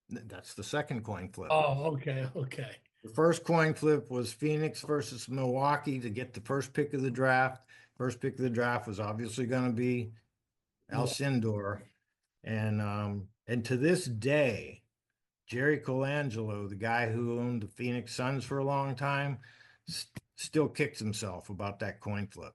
That's the second coin flip. Oh, okay. The first coin flip was Phoenix versus Milwaukee to get the first pick of the draft. First pick of the draft was obviously going to be Alcindor. And to this day, Jerry Colangelo, the guy who owned the Phoenix Suns for a long time, still kicks himself about that coin flip.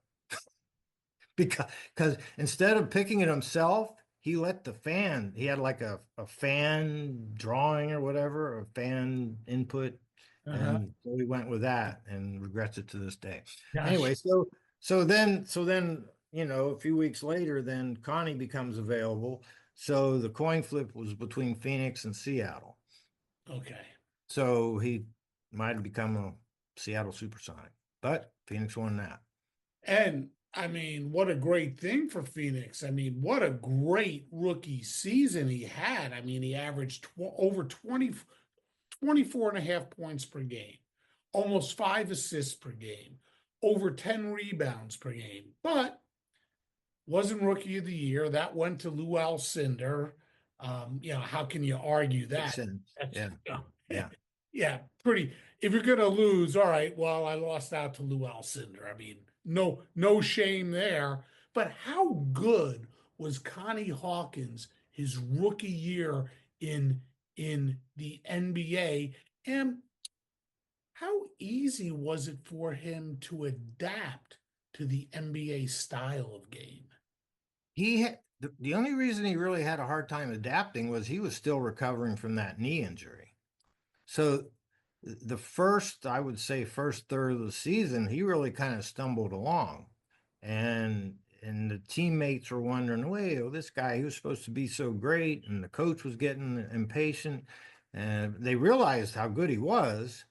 Because instead of picking it himself, he let the fan, he had like a fan drawing or whatever, a fan input. And so he went with that and regrets it to this day. Gosh. Anyway, so then, a few weeks later, then Connie becomes available. So the coin flip was between Phoenix and Seattle. Okay. So he might have become a Seattle Supersonic, but Phoenix won that. And what a great thing for Phoenix. What a great rookie season he had. He averaged over 24 and a half points per game, almost 5 assists per game, over 10 rebounds per game, but wasn't rookie of the year. That went to Lou Alcindor. How can you argue that? Yeah. Yeah. pretty. If you're gonna lose, all right. Well, I lost out to Lou Alcindor. I mean, no shame there. But how good was Connie Hawkins his rookie year in the NBA, and how easy was it for him to adapt to the NBA style of game? The only reason he really had a hard time adapting was he was still recovering from that knee injury. So the first, I would say, first third of the season, he really kind of stumbled along, and the teammates were wondering, "Wait, oh, this guy, he was supposed to be so great," and the coach was getting impatient, and they realized how good he was,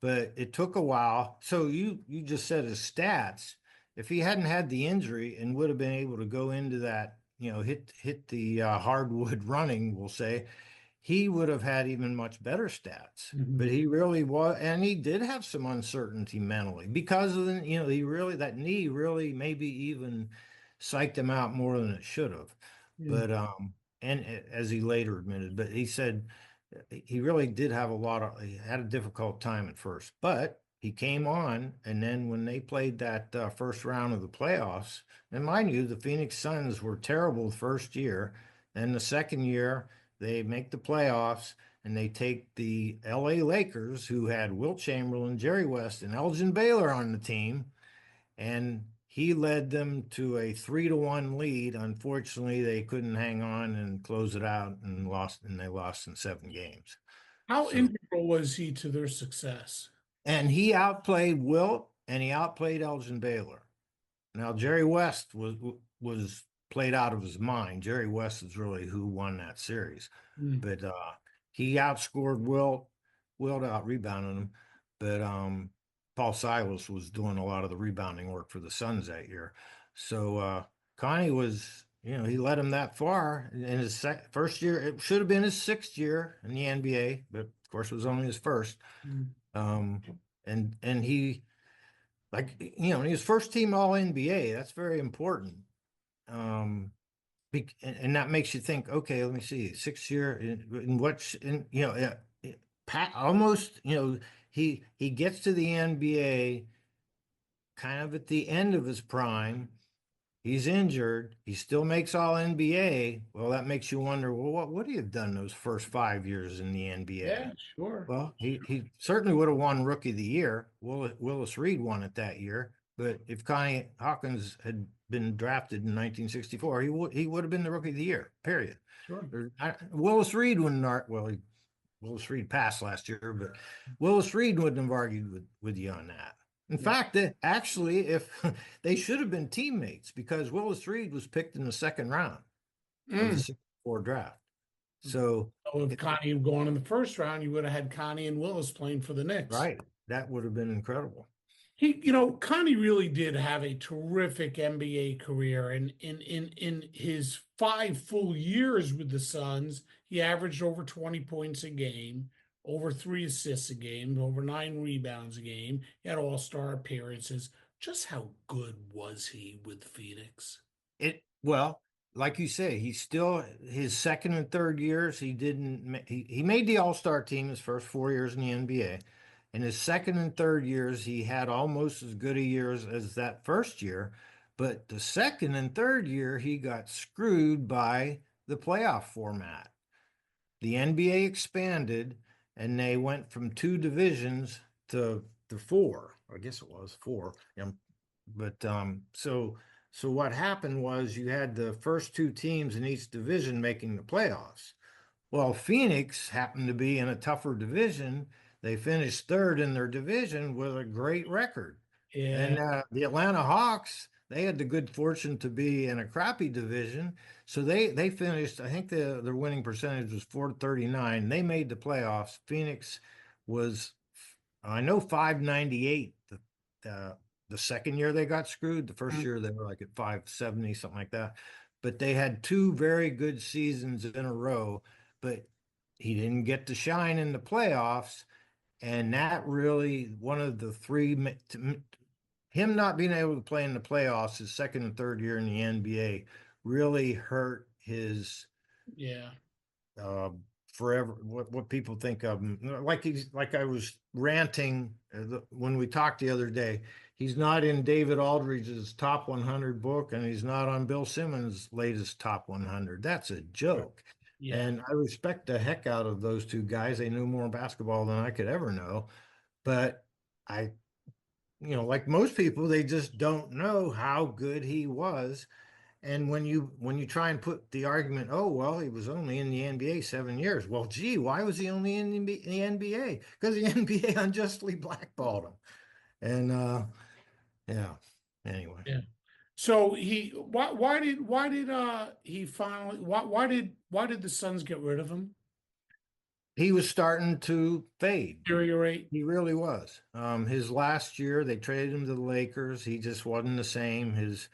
but it took a while. So you just said his stats. If he hadn't had the injury and would have been able to go into that, hit the hardwood running, we'll say, he would have had even much better stats. But he really was, and he did have some uncertainty mentally because of that knee really maybe even psyched him out more than it should have. But and as he later admitted, but he said he really did have he had a difficult time at first, but he came on, and then when they played that first round of the playoffs, and mind you, the Phoenix Suns were terrible the first year, and the second year they make the playoffs, and they take the LA Lakers, who had Wilt Chamberlain, Jerry West, and Elgin Baylor on the team, and he led them to a 3-1 lead. Unfortunately, they couldn't hang on and close it out and they lost in 7 games. How integral was he to their success? And he outplayed Wilt, and he outplayed Elgin Baylor. Now, Jerry West was played out of his mind. Jerry West is really who won that series. But he outscored Wilt. Wilt out-rebounded him. But Paul Silas was doing a lot of the rebounding work for the Suns that year. So Connie was, he led him that far in his first year. It should have been his 6th year in the NBA, but of course it was only his first. And he, he was first team All NBA. That's very important. And that makes you think, okay, let me see, 6th year in what's in, almost, he gets to the NBA kind of at the end of his prime. He's injured. He still makes All NBA. Well, that makes you wonder, well, what would he have done those first 5 years in the NBA? Yeah, sure. Well, he certainly would have won Rookie of the Year. Willis Reed won it that year. But if Connie Hawkins had been drafted in 1964, he would have been the Rookie of the Year, period. Sure. Willis Reed wouldn't, Willis Reed passed last year, but Willis Reed wouldn't have argued with you on that. In fact, actually, if they should have been teammates, because Willis Reed was picked in the 2nd round of the 64 draft. So if Connie had gone in the 1st round, you would have had Connie and Willis playing for the Knicks. Right. That would have been incredible. Connie really did have a terrific NBA career, and in his 5 full years with the Suns, he averaged over 20 points a game, over 3 assists a game, over 9 rebounds a game. He had all-star appearances. Just how good was he with Phoenix? Well, like you say, he's still his 2nd and 3rd years. He made the All-Star team his first 4 years in the NBA. In his 2nd and 3rd years, he had almost as good a years as that first year. But the 2nd and 3rd year, he got screwed by the playoff format. The NBA expanded, and they went from 2 divisions to 4. I guess it was 4. But so what happened was you had the first 2 teams in each division making the playoffs. Well, Phoenix happened to be in a tougher division. They finished 3rd in their division with a great record. Yeah. And the Atlanta Hawks, they had the good fortune to be in a crappy division. So they finished, I think their winning percentage was 439. They made the playoffs. Phoenix was, I know, 598 the second year they got screwed. The first year they were like at 570, something like that. But they had 2 very good seasons in a row, but he didn't get to shine in the playoffs. And that really, one of the 3, him not being able to play in the playoffs his 2nd and 3rd year in the NBA really hurt his forever, what people think of him. Like I was ranting when we talked the other day. He's not in David Aldridge's top 100 book, and he's not on Bill Simmons' latest top 100. That's a joke. Yeah. And I respect the heck out of those two guys. They knew more basketball than I could ever know. But like most people, they just don't know how good he was. And when you try and put the argument, oh, well, he was only in the NBA 7 years. Well, gee, why was he only in the NBA? Because the NBA unjustly blackballed him. And yeah, anyway. Yeah. So why did he finally why did the Suns get rid of him? He was starting to fade. Deteriorate. He really was. His last year, they traded him to the Lakers. He just wasn't the same. His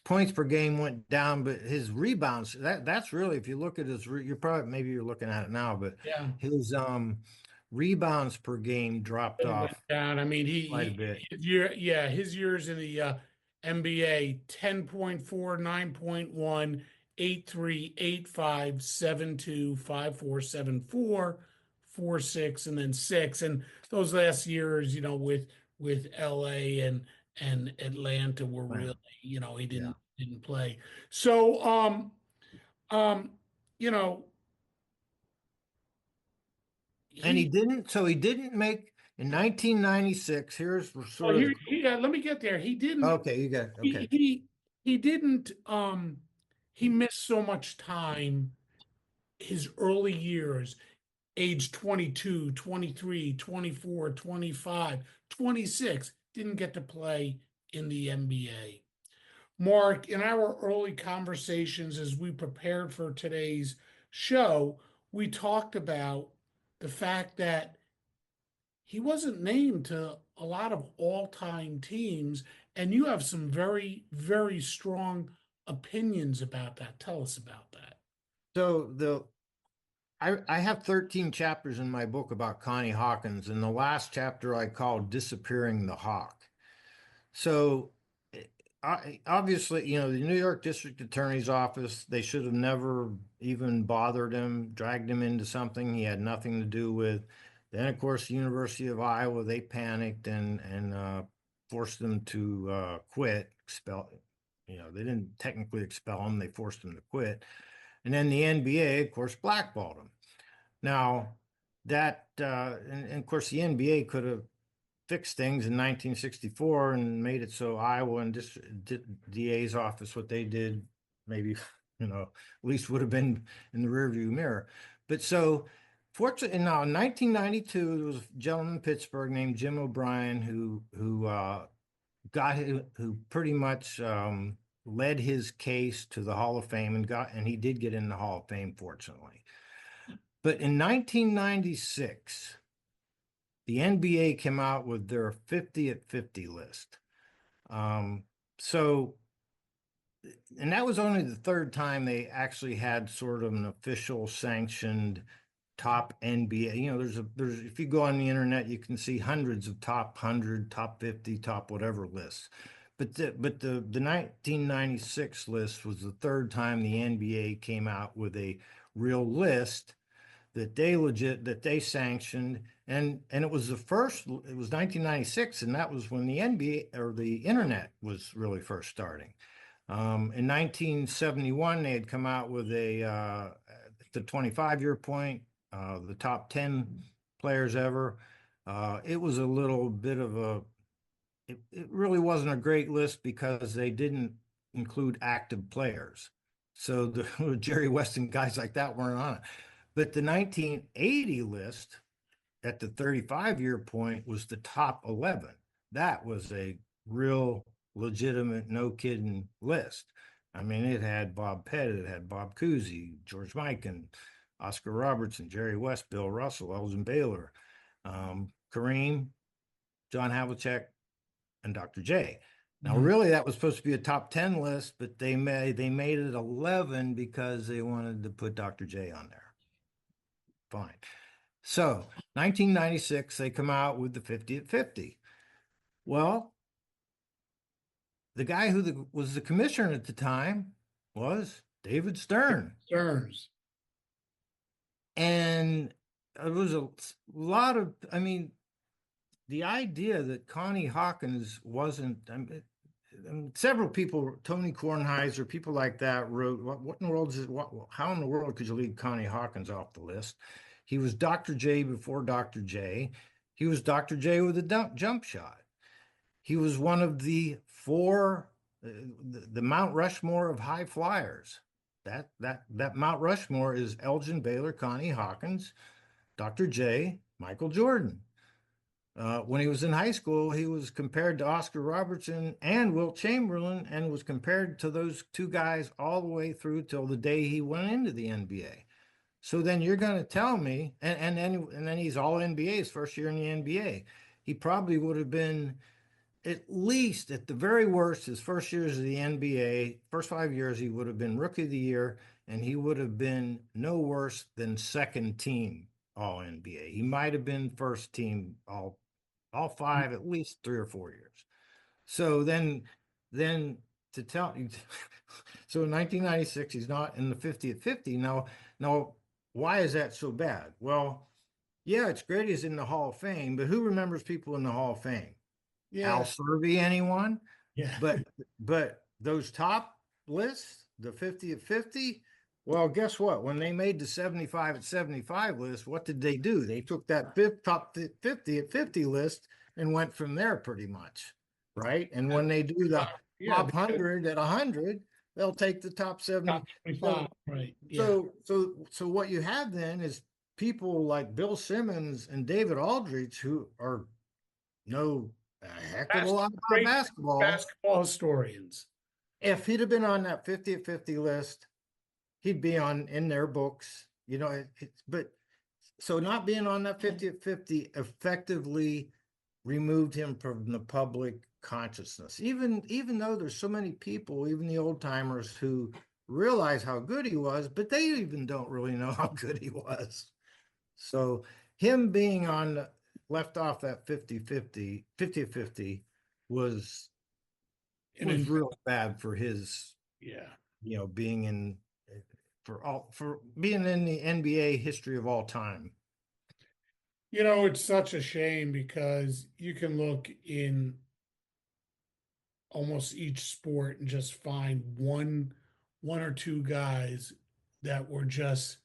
points per game went down, but his rebounds, that's really, if you look at his, maybe you're looking at it now, but Yeah. his rebounds per game dropped off down. I mean, quite a bit. His years in the NBA 10.4, 9.1, 8.3, 8.5, 7.2, 5.4, 7.4, 4.6, and then 6. And those last years, with LA and Atlanta were really, he didn't play. So and he didn't make in 1996. Here's sort of let me get there. He didn't. Okay, you got okay. He didn't. He missed so much time. His early years, age 22, 23, 24, 25, 26, didn't get to play in the NBA. Mark, in our early conversations as we prepared for today's show, we talked about the fact that he wasn't named to a lot of all-time teams, and you have some very, very strong opinions about that. Tell us about that. So I have 13 chapters in my book about Connie Hawkins, and the last chapter I called Disappearing the Hawk. So obviously, the New York District Attorney's Office, they should have never even bothered him, dragged him into something he had nothing to do with. Then, of course, the University of Iowa, they panicked and forced him to quit, expel. They didn't technically expel him; they forced him to quit. And then the NBA, of course, blackballed him. Now, and of course, the NBA could have fixed things in 1964 and made it so Iowa and DA's office, what they did, maybe, at least would have been in the rearview mirror. But so, fortunately, now in 1992, there was a gentleman in Pittsburgh named Jim O'Brien who pretty much led his case to the Hall of Fame and he did get in the Hall of Fame, fortunately. But in 1996, the NBA came out with their 50 at 50 list. And that was only the third time they actually had sort of an official sanctioned top NBA. There's if you go on the internet, you can see hundreds of top 100, top 50, top whatever lists. But the 1996 list was the third time the NBA came out with a real list that they sanctioned, and it was the first. It was 1996, and that was when the NBA or the internet was really first starting. In 1971, they had come out with the 25-year point, the top 10 players ever. It was a little bit of it really wasn't a great list because they didn't include active players. So the Jerry West and guys like that weren't on it. But the 1980 list at the 35-year point was the top 11. That was a real legitimate, no kidding list. I mean, it had Bob Pettit, it had Bob Cousy, George Mikan, Oscar Robertson, Jerry West, Bill Russell, Elgin Baylor, Kareem, John Havlicek, and Dr. J. Now, really, that was supposed to be a top 10 list, but they made it 11 because they wanted to put Dr. J on there. Fine. So 1996, they come out with the 50 at 50. Well, the guy who was the commissioner at the time was David Stern. Stearns. And it was a lot of, I mean, the idea that Connie Hawkins wasn't, several people, Tony Kornheiser, people like that wrote, what in the world is it? How in the world could you leave Connie Hawkins off the list? He was Dr. J before Dr. J. He was Dr. J with a jump shot. He was one of the four, the Mount Rushmore of high flyers. That Mount Rushmore is Elgin Baylor, Connie Hawkins, Dr. J, Michael Jordan. When he was in high school, he was compared to Oscar Robertson and Wilt Chamberlain, and was compared to those two guys all the way through till the day he went into the NBA. So then you're going to tell me, and then he's all NBA, his first year in the NBA. He probably would have been, at least at the very worst, his first years of the NBA, first 5 years, he would have been Rookie of the Year, and he would have been no worse than second team all NBA. He might have been first team all five, at least 3 or 4 years. So then to tell you, so in 1996, he's not in the 50 at 50. Now, why is that so bad? Well, yeah, it's great he's in the Hall of Fame, but who remembers people in the Hall of Fame? Yeah. Al Servey, anyone? Yeah. But those top lists, the 50 at 50, well, guess what? When they made the 75 at 75 list, what did they do? They took that top 50 at 50 list and went from there pretty much, right? And when they do the top 100 at 100, they'll take the top 75, right? Yeah. So what you have then is people like Bill Simmons and David Aldridge, who are know a heck of a lot about basketball historians. If he'd have been on that 50 at 50 list, he'd be in their books, but so not being on that 50 at 50 effectively removed him from the public consciousness. Even though there's so many people, even the old timers, who realize how good he was, but they even don't really know how good he was. So him being left off that 50 at 50 was real bad for his, being for being in the NBA history of all time. It's such a shame because you can look in almost each sport and just find one or two guys that were just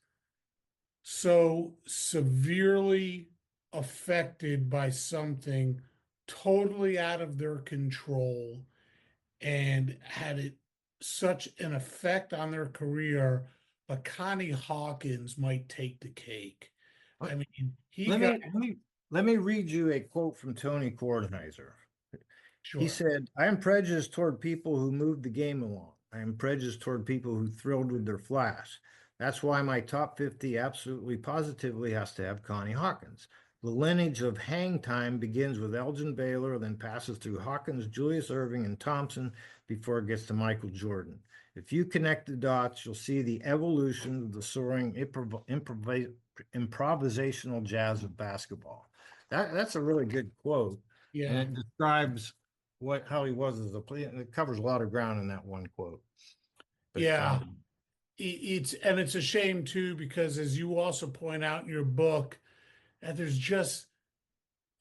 so severely affected by something totally out of their control and had such an effect on their career. But Connie Hawkins might take the cake. I mean, let me read you a quote from Tony Kornheiser. Sure. He said, "I am prejudiced toward people who moved the game along. I am prejudiced toward people who thrilled with their flash. That's why my top 50 absolutely positively has to have Connie Hawkins. The lineage of hang time begins with Elgin Baylor, then passes through Hawkins, Julius Erving, and Thompson before it gets to Michael Jordan. If you connect the dots, you'll see the evolution of the soaring improvisational jazz of basketball." That's a really good quote. Yeah. And it describes how he was as a player. And it covers a lot of ground in that one quote. But, it's a shame too, because as you also point out in your book, that there's just,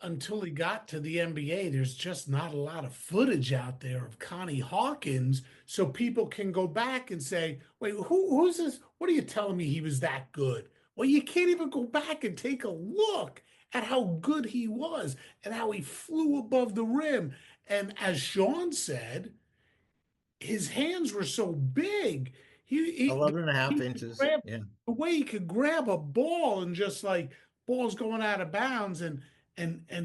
until he got to the NBA, there's just not a lot of footage out there of Connie Hawkins, so people can go back and say, wait, who's this? What are you telling me he was that good? Well, you can't even go back and take a look at how good he was and how he flew above the rim. And as Sean said, his hands were so big. He 11.5 inches. The way he could grab a ball and just like ball's going out of bounds and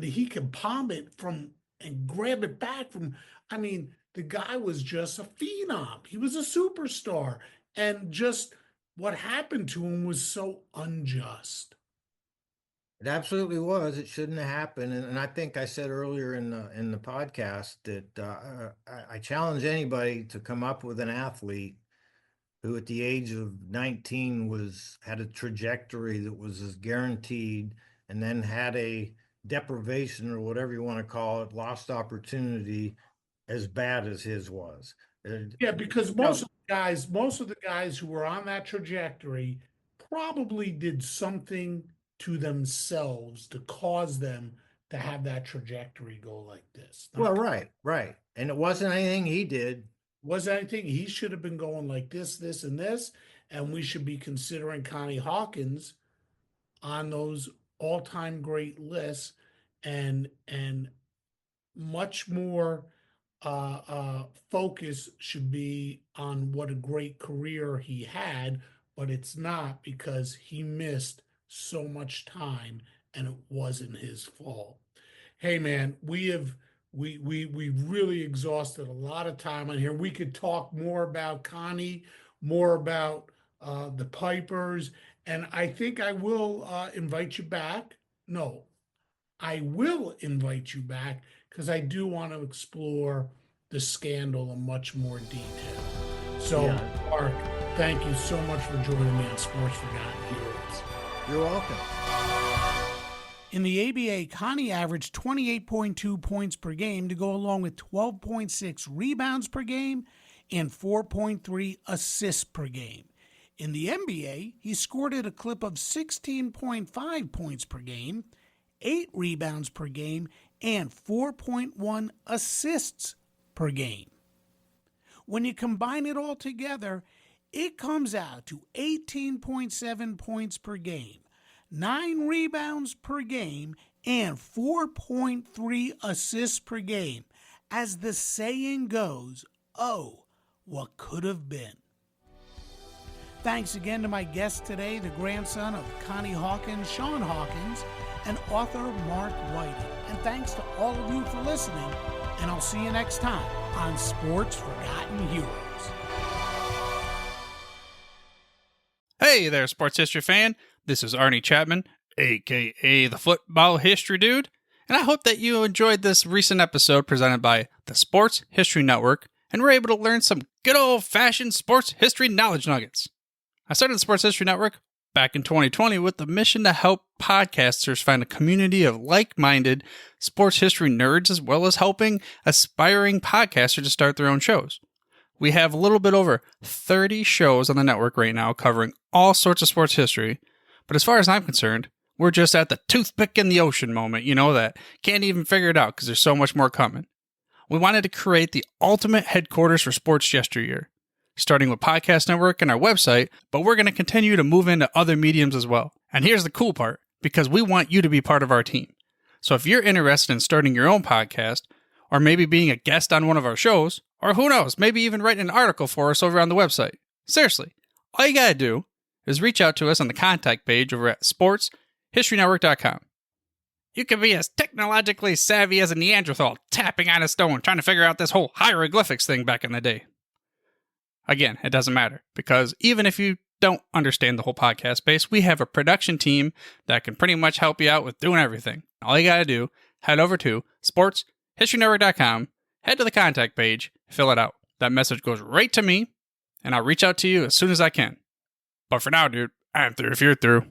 he could palm it from and grab it back from. I mean, the guy was just a phenom. He was a superstar. And just what happened to him was so unjust. It absolutely was. It shouldn't have happened. And I think I said earlier in the podcast that I challenge anybody to come up with an athlete who at the age of 19 had a trajectory that was as guaranteed, and then had a deprivation, or whatever you want to call it, lost opportunity as bad as his was. Yeah, because most of the guys who were on that trajectory probably did something to themselves to cause them to have that trajectory go like this. Well, right. And it wasn't anything he did. Wasn't anything. He should have been going like this, and this, and we should be considering Connie Hawkins on those all-time great lists, and much more focus should be on what a great career he had, but it's not, because he missed so much time and it wasn't his fault. Hey man, we've really exhausted a lot of time on here. We could talk more about Connie, more about the Pipers, and I think I will invite you back. No, I will invite you back, because I do want to explore the scandal in much more detail. So, Mark, thank you so much for joining me on Sports Forgotten Heroes. You're welcome. In the ABA, Connie averaged 28.2 points per game to go along with 12.6 rebounds per game and 4.3 assists per game. In the NBA, he scored at a clip of 16.5 points per game, 8 rebounds per game, and 4.1 assists per game. When you combine it all together, it comes out to 18.7 points per game, 9 rebounds per game, and 4.3 assists per game. As the saying goes, oh, what could have been. Thanks again to my guest today, the grandson of Connie Hawkins, Sean Hawkins, and author Mark Whiting. And thanks to all of you for listening, and I'll see you next time on Sports Forgotten Heroes. Hey there, sports history fan. This is Arnie Chapman, a.k.a. the Football History Dude, and I hope that you enjoyed this recent episode presented by the Sports History Network and were able to learn some good old-fashioned sports history knowledge nuggets. I started the Sports History Network back in 2020 with the mission to help podcasters find a community of like-minded sports history nerds, as well as helping aspiring podcasters to start their own shows. We have a little bit over 30 shows on the network right now covering all sorts of sports history, but as far as I'm concerned, we're just at the toothpick in the ocean moment, that can't even figure it out because there's so much more coming. We wanted to create the ultimate headquarters for sports yesteryear, starting with Podcast Network and our website, but we're going to continue to move into other mediums as well. And here's the cool part, because we want you to be part of our team. So if you're interested in starting your own podcast, or maybe being a guest on one of our shows, or who knows, maybe even writing an article for us over on the website. Seriously, all you gotta do is reach out to us on the contact page over at sportshistorynetwork.com. You can be as technologically savvy as a Neanderthal tapping on a stone trying to figure out this whole hieroglyphics thing back in the day. Again, it doesn't matter, because even if you don't understand the whole podcast space, we have a production team that can pretty much help you out with doing everything. All you gotta do, head over to sportshistorynetwork.com, head to the contact page, fill it out. That message goes right to me, and I'll reach out to you as soon as I can. But for now, dude, I'm through if you're through.